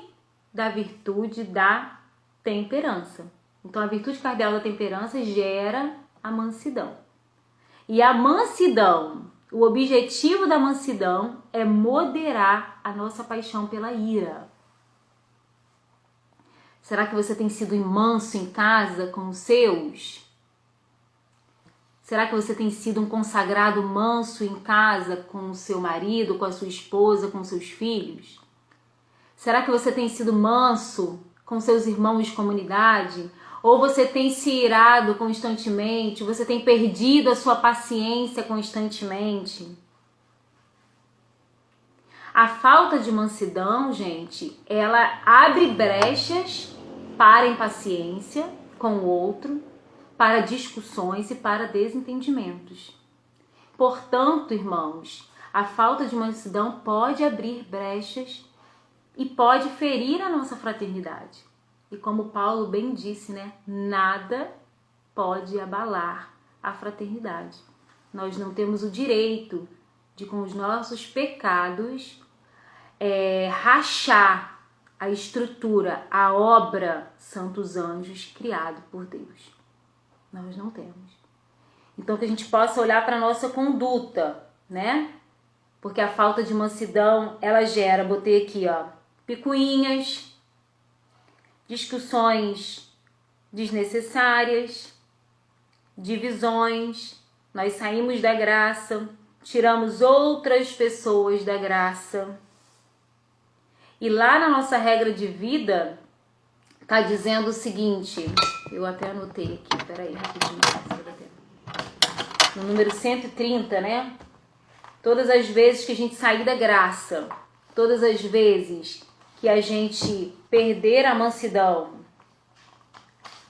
da virtude da temperança. Então, a virtude cardeal da temperança gera a mansidão. E a mansidão, o objetivo da mansidão é moderar a nossa paixão pela ira. Será que você tem sido manso em casa com os seus? Será que você tem sido um consagrado manso em casa com o seu marido, com a sua esposa, com seus filhos? Será que você tem sido manso com seus irmãos de comunidade? Ou você tem se irado constantemente? Você tem perdido a sua paciência constantemente? A falta de mansidão, gente, ela abre brechas para impaciência com o outro, para discussões e para desentendimentos. Portanto, irmãos, a falta de mansidão pode abrir brechas e pode ferir a nossa fraternidade. E como Paulo bem disse, né? Nada pode abalar a fraternidade. Nós não temos o direito de, com os nossos pecados, rachar a estrutura, a obra Santos Anjos criado por Deus. Nós não temos. Então, que a gente possa olhar para a nossa conduta, né? Porque a falta de mansidão, ela gera, botei aqui, ó, picuinhas, discussões desnecessárias, divisões, nós saímos da graça, tiramos outras pessoas da graça. E lá na nossa regra de vida, tá dizendo o seguinte, eu até anotei aqui, peraí, rapidinho. No número 130, né? Todas as vezes que a gente sair da graça, todas as vezes que a gente perder a mansidão,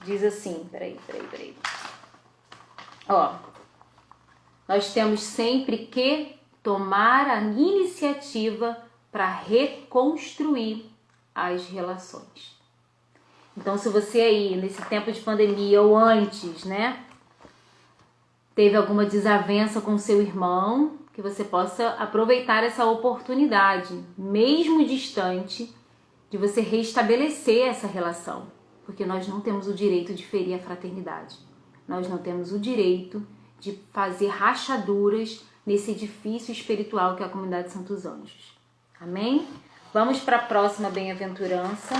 diz assim, peraí. Ó, nós temos sempre que tomar a iniciativa para reconstruir as relações. Então, se você aí, nesse tempo de pandemia ou antes, né, teve alguma desavença com seu irmão, que você possa aproveitar essa oportunidade, mesmo distante, de você restabelecer essa relação. Porque nós não temos o direito de ferir a fraternidade. Nós não temos o direito de fazer rachaduras nesse edifício espiritual que é a comunidade Santos Anjos. Amém? Vamos para a próxima bem-aventurança.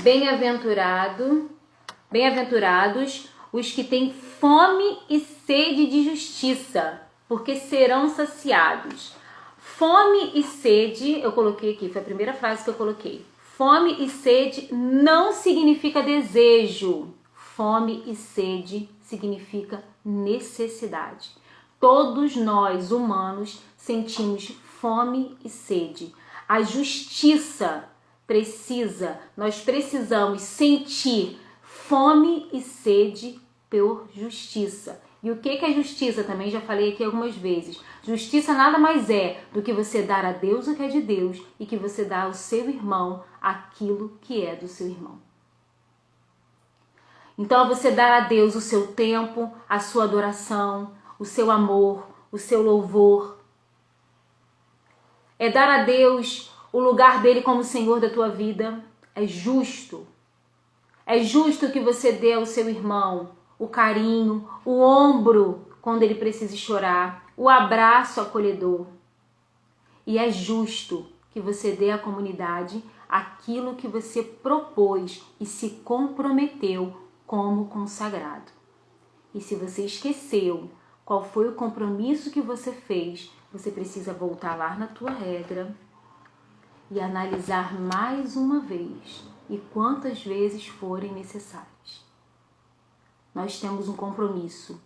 Bem-aventurados os que têm fome e sede de justiça, porque serão saciados. Fome e sede, eu coloquei aqui, foi a primeira frase que eu coloquei. Fome e sede não significa desejo. Fome e sede significa necessidade. Todos nós, humanos, sentimos fome e sede. A justiça nós precisamos sentir fome e sede por justiça. E o que é justiça? Também já falei aqui algumas vezes. Justiça nada mais é do que você dar a Deus o que é de Deus e que você dá ao seu irmão aquilo que é do seu irmão. Então, você dar a Deus o seu tempo, a sua adoração, o seu amor, o seu louvor. É dar a Deus o lugar dele como Senhor da tua vida. É justo. É justo que você dê ao seu irmão o carinho, o ombro quando ele precisa chorar, o abraço acolhedor. E é justo que você dê à comunidade aquilo que você propôs e se comprometeu como consagrado. E se você esqueceu qual foi o compromisso que você fez, você precisa voltar lá na tua regra e analisar mais uma vez e quantas vezes forem necessárias. Nós temos um compromisso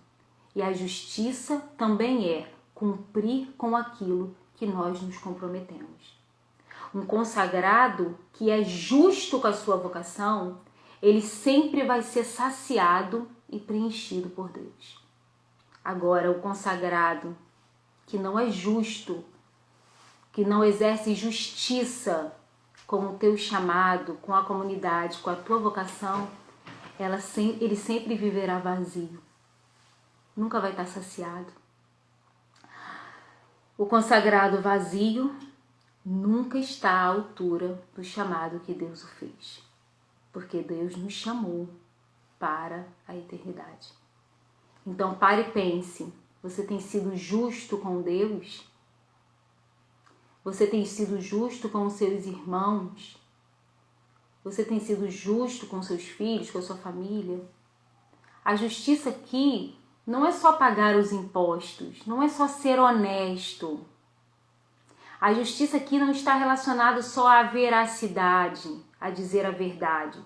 e a justiça também é cumprir com aquilo que nós nos comprometemos. Um consagrado que é justo com a sua vocação, ele sempre vai ser saciado e preenchido por Deus. Agora, o consagrado que não é justo, que não exerce justiça com o teu chamado, com a comunidade, com a tua vocação, ele sempre viverá vazio. Nunca vai estar saciado. O consagrado vazio nunca está à altura do chamado que Deus o fez. Porque Deus nos chamou para a eternidade. Então pare e pense, você tem sido justo com Deus? Você tem sido justo com os seus irmãos? Você tem sido justo com seus filhos, com a sua família? A justiça aqui não é só pagar os impostos, não é só ser honesto. A justiça aqui não está relacionada só à veracidade, a dizer a verdade.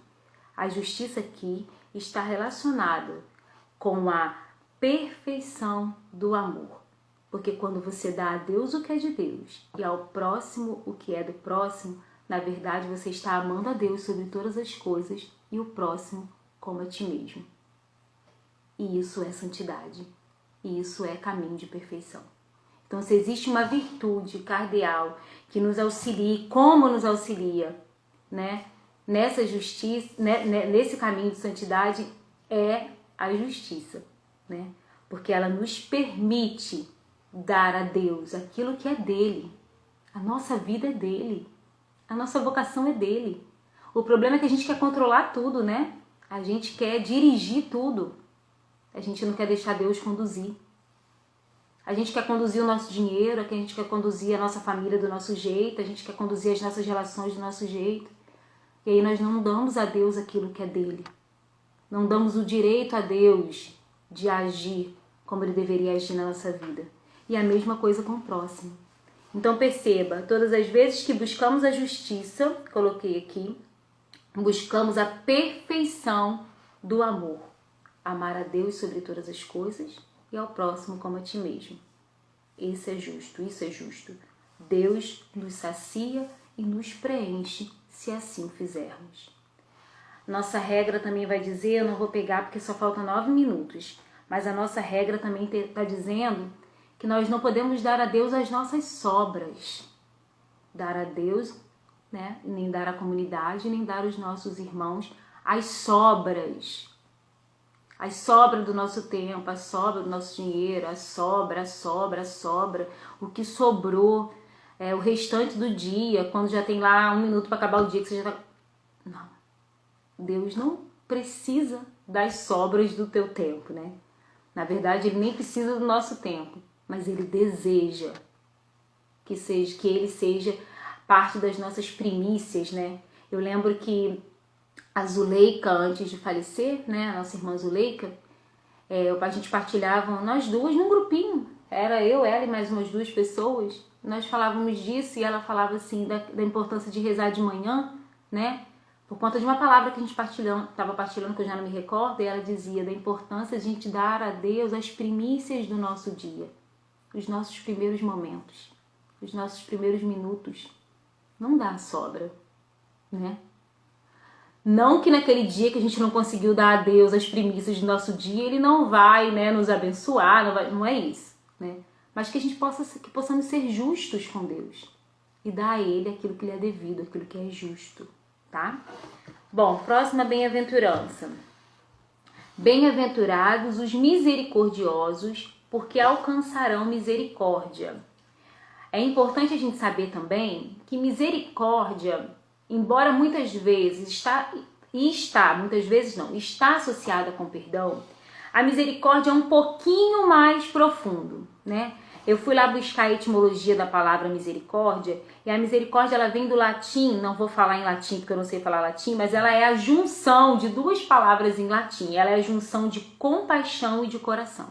A justiça aqui está relacionada com a perfeição do amor. Porque quando você dá a Deus o que é de Deus e ao próximo o que é do próximo, na verdade você está amando a Deus sobre todas as coisas e o próximo como a ti mesmo. E isso é santidade. E isso é caminho de perfeição. Então, se existe uma virtude cardeal que nos auxilie, como nos auxilia, né? Nessa justiça, nesse caminho de santidade, é a justiça, né? Porque ela nos permite dar a Deus aquilo que é dele. A nossa vida é dele. A nossa vocação é dele. O problema é que a gente quer controlar tudo, né? A gente quer dirigir tudo. A gente não quer deixar Deus conduzir. A gente quer conduzir o nosso dinheiro, a gente quer conduzir a nossa família do nosso jeito, a gente quer conduzir as nossas relações do nosso jeito. E aí nós não damos a Deus aquilo que é dele. Não damos o direito a Deus de agir como ele deveria agir na nossa vida. E a mesma coisa com o próximo. Então perceba, todas as vezes que buscamos a justiça, coloquei aqui, buscamos a perfeição do amor. Amar a Deus sobre todas as coisas e ao próximo como a ti mesmo. Isso é justo. Deus nos sacia e nos preenche se assim fizermos. Nossa regra também vai dizer, eu não vou pegar porque só faltam 9 minutos, mas a nossa regra também está dizendo que nós não podemos dar a Deus as nossas sobras. Dar a Deus, né, nem dar à comunidade, nem dar aos nossos irmãos as sobras. As sobras do nosso tempo, a sobra do nosso dinheiro, a sobra, o que sobrou, o restante do dia, quando já tem lá 1 minuto para acabar o dia que você já tá... Não. Deus não precisa das sobras do teu tempo, né? Na verdade, ele nem precisa do nosso tempo, mas ele deseja que ele seja parte das nossas primícias, né? Eu lembro que a Zuleika, antes de falecer, né, a nossa irmã Zuleika, a gente partilhava, nós duas, num grupinho, era eu, ela e mais umas 2 pessoas, nós falávamos disso e ela falava assim da importância de rezar de manhã, né, por conta de uma palavra que a gente estava partilhando, que eu já não me recordo, e ela dizia da importância de a gente dar a Deus as primícias do nosso dia, os nossos primeiros momentos, os nossos primeiros minutos, não dá sobra, né? Não que naquele dia que a gente não conseguiu dar a Deus as primícias do nosso dia, Ele não vai, né, nos abençoar, não é isso, né? Mas que a gente possamos ser justos com Deus e dar a Ele aquilo que lhe é devido, aquilo que é justo, tá? Bom, próxima bem-aventurança. Bem-aventurados os misericordiosos, porque alcançarão misericórdia. É importante a gente saber também que misericórdia, embora muitas vezes está associada com perdão, a misericórdia é um pouquinho mais profundo, né? Eu fui lá buscar a etimologia da palavra misericórdia, e a misericórdia ela vem do latim, não vou falar em latim porque eu não sei falar latim, mas ela é a junção de 2 palavras em latim, ela é a junção de compaixão e de coração.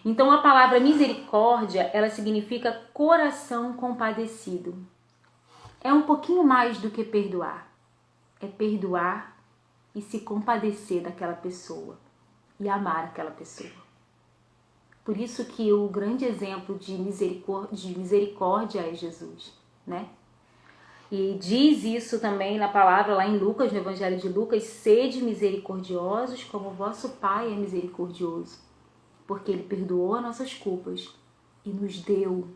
Então a palavra misericórdia, ela significa coração compadecido. É um pouquinho mais do que perdoar. É perdoar e se compadecer daquela pessoa e amar aquela pessoa. Por isso que o grande exemplo de misericórdia é Jesus, né? E diz isso também na palavra lá em Lucas, no Evangelho de Lucas, sede misericordiosos como o vosso Pai é misericordioso, porque Ele perdoou as nossas culpas e nos deu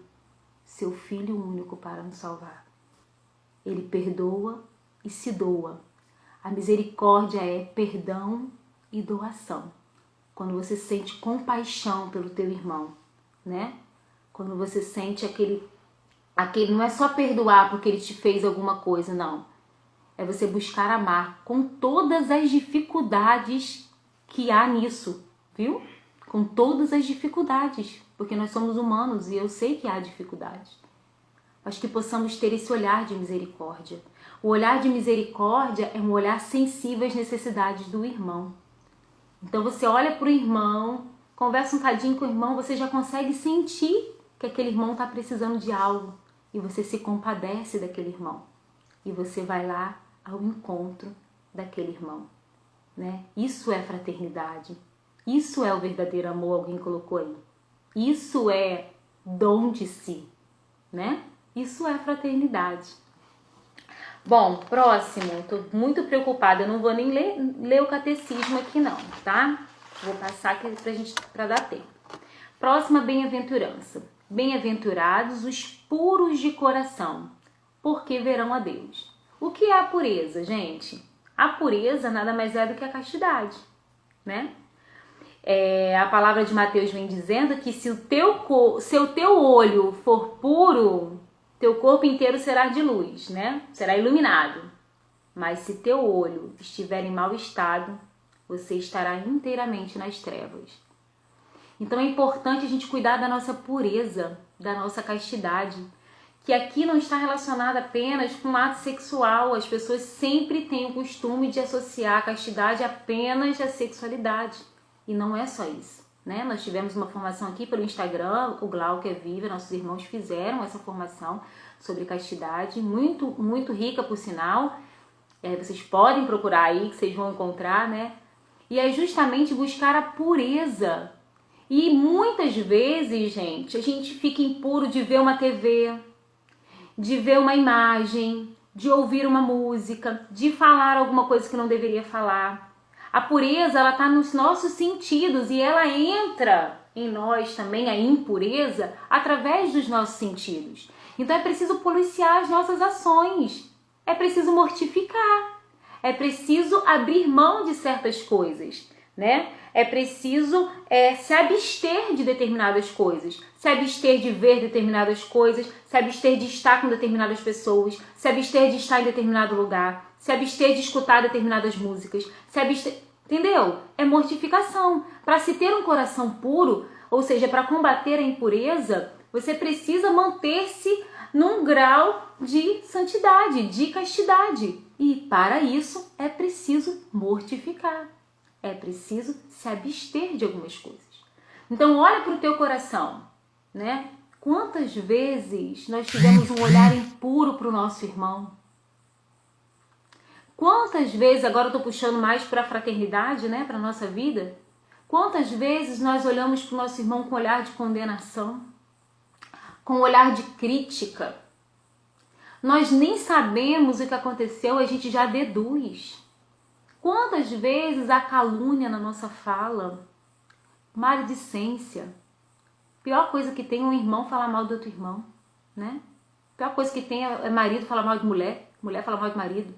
seu Filho único para nos salvar. Ele perdoa e se doa. A misericórdia é perdão e doação. Quando você sente compaixão pelo teu irmão, né? Quando você sente aquele não é só perdoar porque ele te fez alguma coisa, não. É você buscar amar com todas as dificuldades que há nisso, viu? Com todas as dificuldades, porque nós somos humanos e eu sei que há dificuldades. Mas que possamos ter esse olhar de misericórdia. O olhar de misericórdia é um olhar sensível às necessidades do irmão. Então você olha para o irmão, conversa um cadinho com o irmão, você já consegue sentir que aquele irmão está precisando de algo. E você se compadece daquele irmão. E você vai lá ao encontro daquele irmão, né? Isso é fraternidade. Isso é o verdadeiro amor, alguém colocou aí. Isso é dom de si, né? Isso é fraternidade. Bom, próximo. Tô muito preocupada, eu não vou nem ler o catecismo aqui não, tá? Vou passar aqui para dar tempo. Próxima bem-aventurança. Bem-aventurados os puros de coração, porque verão a Deus. O que é a pureza, gente? A pureza nada mais é do que a castidade, né? A palavra de Mateus vem dizendo que se o teu olho for puro, teu corpo inteiro será de luz, né? Será iluminado. Mas se teu olho estiver em mau estado, você estará inteiramente nas trevas. Então é importante a gente cuidar da nossa pureza, da nossa castidade, que aqui não está relacionada apenas com o ato sexual. As pessoas sempre têm o costume de associar a castidade apenas à sexualidade. E não é só isso, né? Nós tivemos uma formação aqui pelo Instagram, o Glauco é Viva, nossos irmãos fizeram essa formação sobre castidade, muito, muito rica por sinal. Vocês podem procurar aí que vocês vão encontrar, né? E é justamente buscar a pureza. E muitas vezes, gente, a gente fica impuro de ver uma TV, de ver uma imagem, de ouvir uma música, de falar alguma coisa que não deveria falar. A pureza, ela está nos nossos sentidos e ela entra em nós também, a impureza, através dos nossos sentidos. Então é preciso policiar as nossas ações, é preciso mortificar, é preciso abrir mão de certas coisas, né? É preciso se abster de determinadas coisas, se abster de ver determinadas coisas, se abster de estar com determinadas pessoas, se abster de estar em determinado lugar, se abster de escutar determinadas músicas, se abster... Entendeu? É mortificação. Para se ter um coração puro, ou seja, para combater a impureza, você precisa manter-se num grau de santidade, de castidade. E para isso é preciso mortificar. É preciso se abster de algumas coisas. Então olha para o teu coração, né? Quantas vezes nós tivemos um olhar impuro para o nosso irmão? Quantas vezes, agora eu estou puxando mais para a fraternidade, né? Para a nossa vida. Quantas vezes nós olhamos para o nosso irmão com olhar de condenação? Com olhar de crítica? Nós nem sabemos o que aconteceu, a gente já deduz. Quantas vezes há calúnia na nossa fala? Maledicência. Pior coisa que tem é um irmão falar mal do outro irmão, né? Pior coisa que tem é marido falar mal de mulher, mulher falar mal de marido.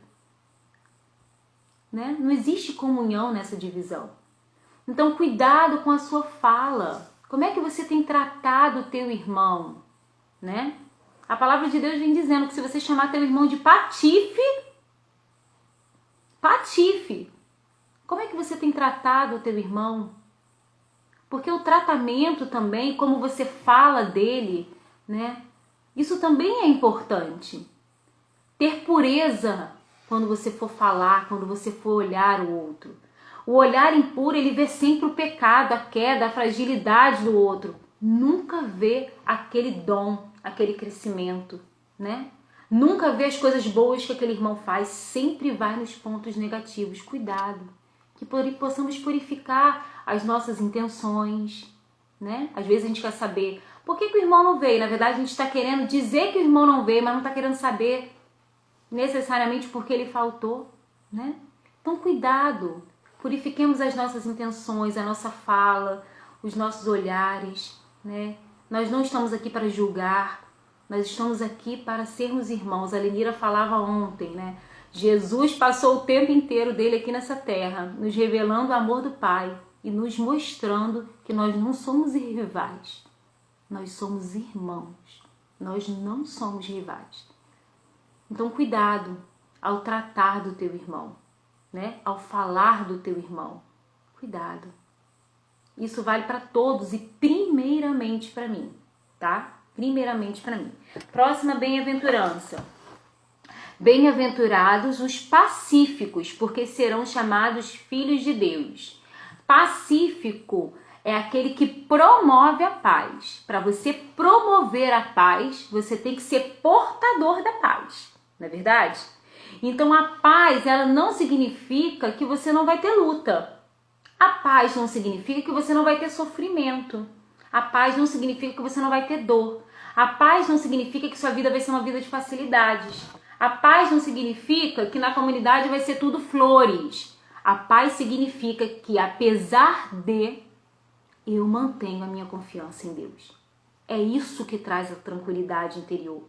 Né? Não existe comunhão nessa divisão. Então, cuidado com a sua fala. Como é que você tem tratado o teu irmão? Né? A palavra de Deus vem dizendo que se você chamar teu irmão de patife, como é que você tem tratado o teu irmão? Porque o tratamento também, como você fala dele, né? Isso também é importante. Ter pureza quando você for falar, quando você for olhar o outro. O olhar impuro, ele vê sempre o pecado, a queda, a fragilidade do outro. Nunca vê aquele dom, aquele crescimento, né? Nunca vê as coisas boas que aquele irmão faz, sempre vai nos pontos negativos. Cuidado, que possamos purificar as nossas intenções, né? Às vezes a gente quer saber por que o irmão não veio. Na verdade, a gente está querendo dizer que o irmão não veio, mas não está querendo saber necessariamente porque ele faltou, né? Então, cuidado, purifiquemos as nossas intenções, a nossa fala, os nossos olhares, né? Nós não estamos aqui para julgar, nós estamos aqui para sermos irmãos. A Lenira falava ontem, né? Jesus passou o tempo inteiro dele aqui nessa terra, nos revelando o amor do Pai e nos mostrando que nós não somos rivais, nós somos irmãos, nós não somos rivais. Então, cuidado ao tratar do teu irmão, né? Ao falar do teu irmão. Cuidado. Isso vale para todos e primeiramente para mim, tá? Primeiramente para mim. Próxima bem-aventurança. Bem-aventurados os pacíficos, porque serão chamados filhos de Deus. Pacífico é aquele que promove a paz. Para você promover a paz, você tem que ser portador da paz. Não é verdade? Então a paz, ela não significa que você não vai ter luta. A paz não significa que você não vai ter sofrimento. A paz não significa que você não vai ter dor. A paz não significa que sua vida vai ser uma vida de facilidades. A paz não significa que na comunidade vai ser tudo flores. A paz significa que apesar de, eu mantenho a minha confiança em Deus. É isso que traz a tranquilidade interior.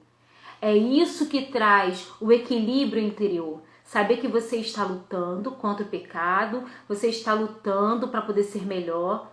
É isso que traz o equilíbrio interior. Saber que você está lutando contra o pecado, você está lutando para poder ser melhor.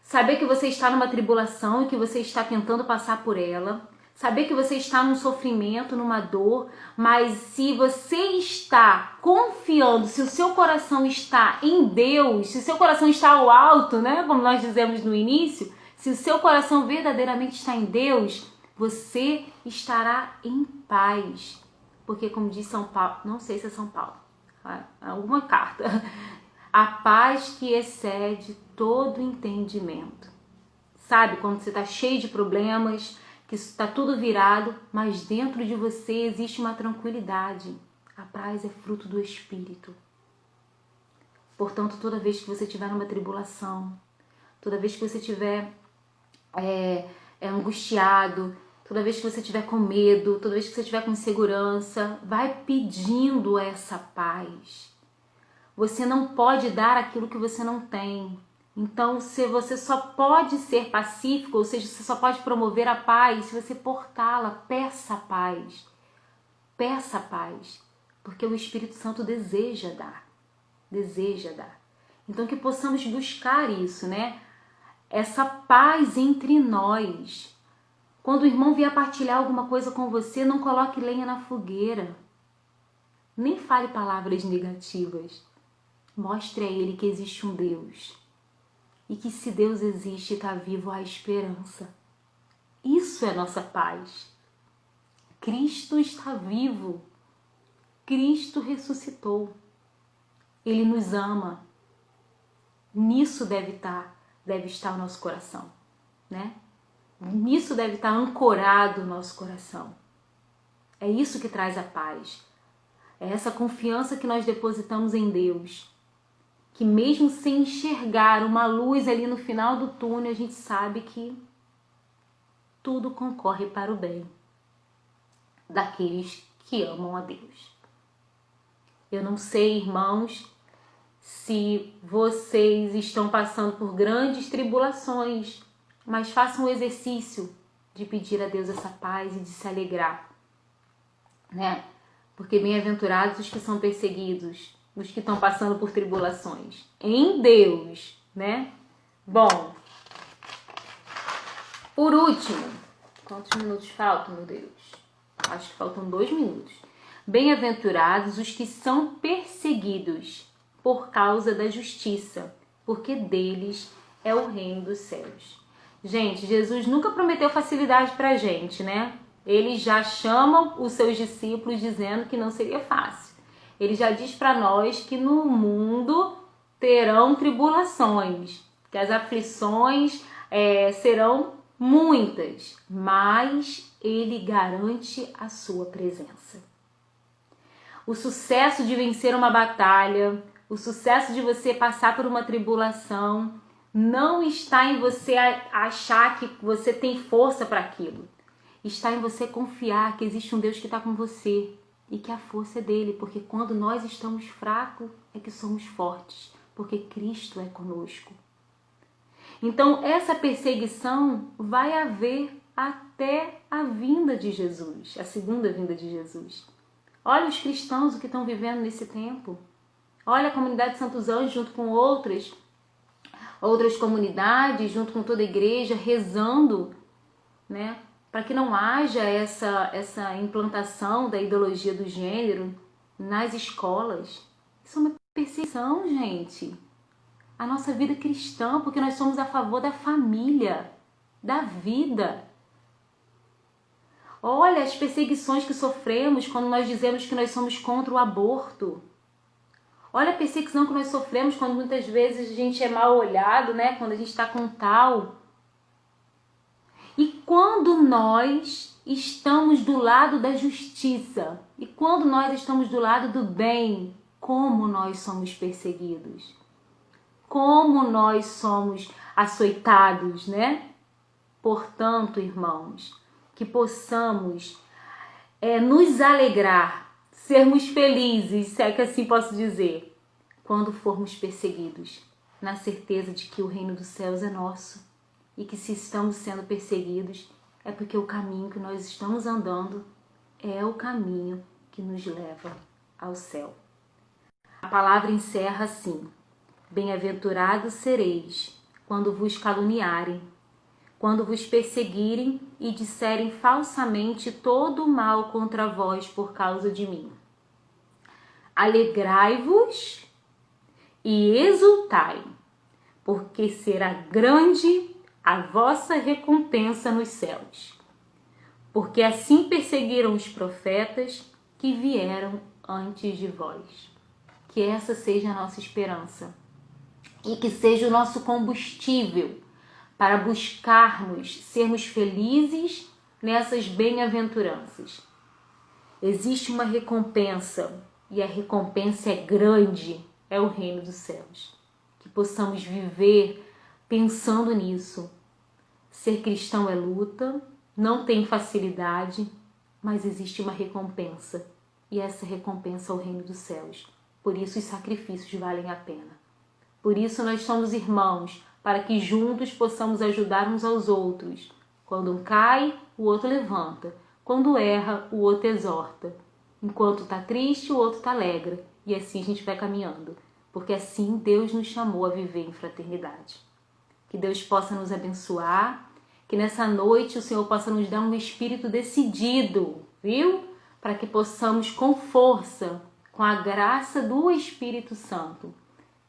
Saber que você está numa tribulação e que você está tentando passar por ela. Saber que você está num sofrimento, numa dor, mas se você está confiando, se o seu coração está em Deus, se o seu coração está ao alto, né, como nós dizemos no início, se o seu coração verdadeiramente está em Deus, você estará em paz. Porque como diz São Paulo, não sei se é São Paulo, alguma carta, a paz que excede todo entendimento. Sabe, quando você está cheio de problemas, que está tudo virado, mas dentro de você existe uma tranquilidade. A paz é fruto do Espírito. Portanto, toda vez que você estiver numa tribulação, toda vez que você estiver angustiado, toda vez que você estiver com medo, toda vez que você estiver com insegurança, vai pedindo essa paz. Você não pode dar aquilo que você não tem. Então, se você só pode ser pacífico, ou seja, você só pode promover a paz se você portá-la. Peça a paz. Peça a paz. Porque o Espírito Santo deseja dar. Deseja dar. Então, que possamos buscar isso, né? Essa paz entre nós. Quando o irmão vier partilhar alguma coisa com você, não coloque lenha na fogueira. Nem fale palavras negativas. Mostre a ele que existe um Deus. E que se Deus existe e está vivo, há esperança. Isso é nossa paz. Cristo está vivo. Cristo ressuscitou. Ele nos ama. Nisso deve estar o nosso coração, né? Nisso deve estar ancorado o nosso coração. É isso que traz a paz. É essa confiança que nós depositamos em Deus. Que mesmo sem enxergar uma luz ali no final do túnel, a gente sabe que tudo concorre para o bem daqueles que amam a Deus. Eu não sei, irmãos, se vocês estão passando por grandes tribulações, mas façam o exercício de pedir a Deus essa paz e de se alegrar, né? Porque bem-aventurados os que são perseguidos, os que estão passando por tribulações, em Deus, né? Bom, por último, quantos minutos faltam, meu Deus? Acho que faltam 2 minutos. Bem-aventurados os que são perseguidos por causa da justiça, porque deles é o reino dos céus. Gente, Jesus nunca prometeu facilidade pra gente, né? Ele já chama os seus discípulos dizendo que não seria fácil. Ele já diz para nós que no mundo terão tribulações, que as aflições serão muitas, mas ele garante a sua presença. O sucesso de vencer uma batalha, o sucesso de você passar por uma tribulação, não está em você achar que você tem força para aquilo. Está em você confiar que existe um Deus que está com você e que a força é dele, porque quando nós estamos fracos é que somos fortes, porque Cristo é conosco. Então essa perseguição vai haver até a vinda de Jesus, a segunda vinda de Jesus. Olha os cristãos o que estão vivendo nesse tempo. Olha a comunidade de Santos Anjos junto com outras comunidades, junto com toda a igreja, rezando, né? Para que não haja essa implantação da ideologia do gênero nas escolas. Isso é uma perseguição, gente. A nossa vida cristã, porque nós somos a favor da família, da vida. Olha as perseguições que sofremos quando nós dizemos que nós somos contra o aborto. Olha a perseguição que nós sofremos quando muitas vezes a gente é mal olhado, né? Quando a gente está com tal. E quando nós estamos do lado da justiça, e quando nós estamos do lado do bem, como nós somos perseguidos? Como nós somos açoitados, né? Portanto, irmãos, que possamos nos alegrar, sermos felizes, se é que assim posso dizer, quando formos perseguidos, na certeza de que o reino dos céus é nosso. E que se estamos sendo perseguidos, é porque o caminho que nós estamos andando é o caminho que nos leva ao céu. A palavra encerra assim: bem-aventurados sereis quando vos caluniarem, quando vos perseguirem e disserem falsamente todo o mal contra vós por causa de mim. Alegrai-vos e exultai, porque será grande a vossa recompensa nos céus. Porque assim perseguiram os profetas que vieram antes de vós. Que essa seja a nossa esperança e que seja o nosso combustível para buscarmos sermos felizes nessas bem-aventuranças. Existe uma recompensa e a recompensa é grande, é o reino dos céus. Que possamos viver pensando nisso. Ser cristão é luta, não tem facilidade, mas existe uma recompensa. E essa recompensa é o reino dos céus. Por isso os sacrifícios valem a pena. Por isso nós somos irmãos, para que juntos possamos ajudar uns aos outros. Quando um cai, o outro levanta. Quando erra, o outro exorta. Enquanto está triste, o outro está alegre. E assim a gente vai caminhando. Porque assim Deus nos chamou a viver em fraternidade. Que Deus possa nos abençoar, que nessa noite o Senhor possa nos dar um espírito decidido, viu? Para que possamos com força, com a graça do Espírito Santo,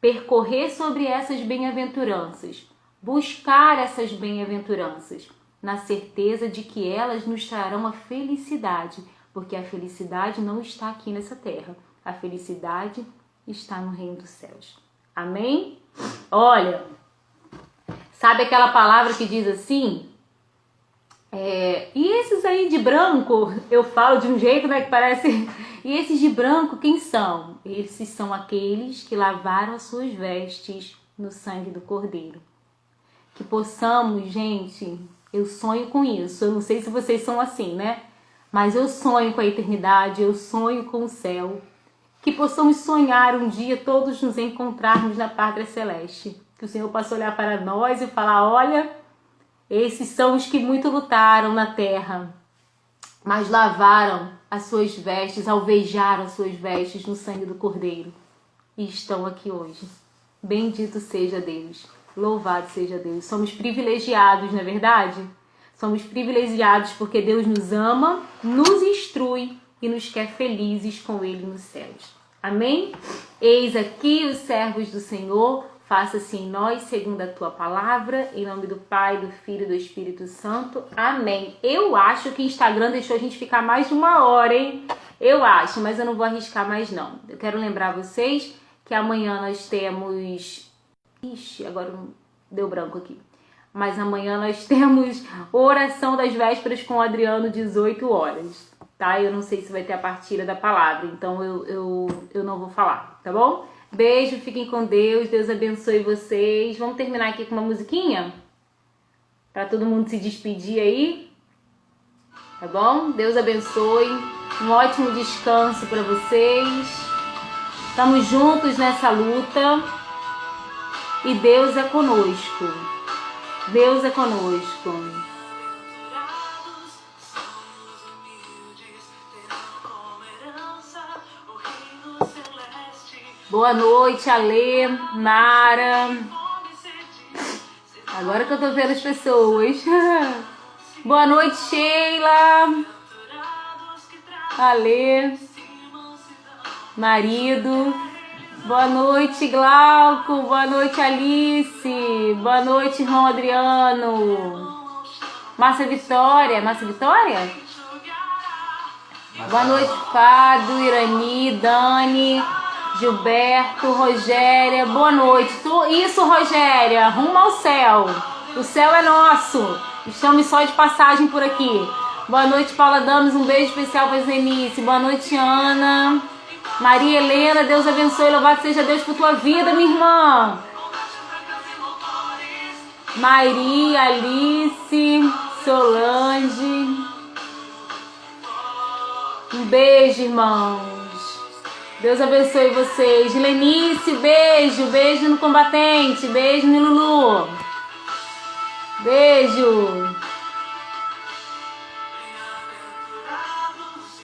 percorrer sobre essas bem-aventuranças, buscar essas bem-aventuranças, na certeza de que elas nos trarão a felicidade, porque a felicidade não está aqui nessa terra. A felicidade está no reino dos céus. Amém? Olha, sabe aquela palavra que diz assim? E esses aí de branco, eu falo de um jeito, né, que parece... E esses de branco, quem são? Esses são aqueles que lavaram as suas vestes no sangue do Cordeiro. Que possamos, gente, eu sonho com isso. Eu não sei se vocês são assim, né? Mas eu sonho com a eternidade, eu sonho com o céu. Que possamos sonhar um dia todos nos encontrarmos na pátria celeste. Que o Senhor possa olhar para nós e falar, olha, esses são os que muito lutaram na terra, mas lavaram as suas vestes, alvejaram as suas vestes no sangue do Cordeiro. E estão aqui hoje. Bendito seja Deus. Louvado seja Deus. Somos privilegiados, não é verdade? Somos privilegiados porque Deus nos ama, nos instrui e nos quer felizes com Ele nos céus. Amém? Eis aqui os servos do Senhor, faça-se em nós segundo a Tua palavra, em nome do Pai, do Filho e do Espírito Santo. Amém. Eu acho que o Instagram deixou a gente ficar mais de 1 hora, hein? Eu acho, mas eu não vou arriscar mais não. Eu quero lembrar vocês que amanhã nós temos... Ixi, agora deu branco aqui. Mas amanhã nós temos oração das vésperas com o Adriano, 18 horas, tá? Eu não sei se vai ter a partilha da palavra, então eu não vou falar, tá bom? Beijo, fiquem com Deus, Deus abençoe vocês. Vamos terminar aqui com uma musiquinha? Pra todo mundo se despedir aí, tá bom? Deus abençoe, um ótimo descanso pra vocês. Estamos juntos nessa luta e Deus é conosco. Deus é conosco. Boa noite, Alê, Nara. Agora que eu tô vendo as pessoas. Boa noite, Sheila. Alê. Marido. Boa noite, Glauco. Boa noite, Alice. Boa noite, João Adriano. Márcia Vitória. Márcia Vitória? Boa noite, Fábio, Irani, Dani, Gilberto, Rogéria. Boa noite. Isso, Rogéria. Rumo ao céu. O céu é nosso. Estamos só de passagem por aqui. Boa noite, Paula Dames. Um beijo especial para a Zenice. Boa noite, Ana. Maria Helena, Deus abençoe, louvado seja Deus por tua vida, minha irmã. Maria, Alice, Solange. Um beijo, irmãos. Deus abençoe vocês. Lenice, beijo. Beijo no combatente. Beijo no Lulu. Beijo.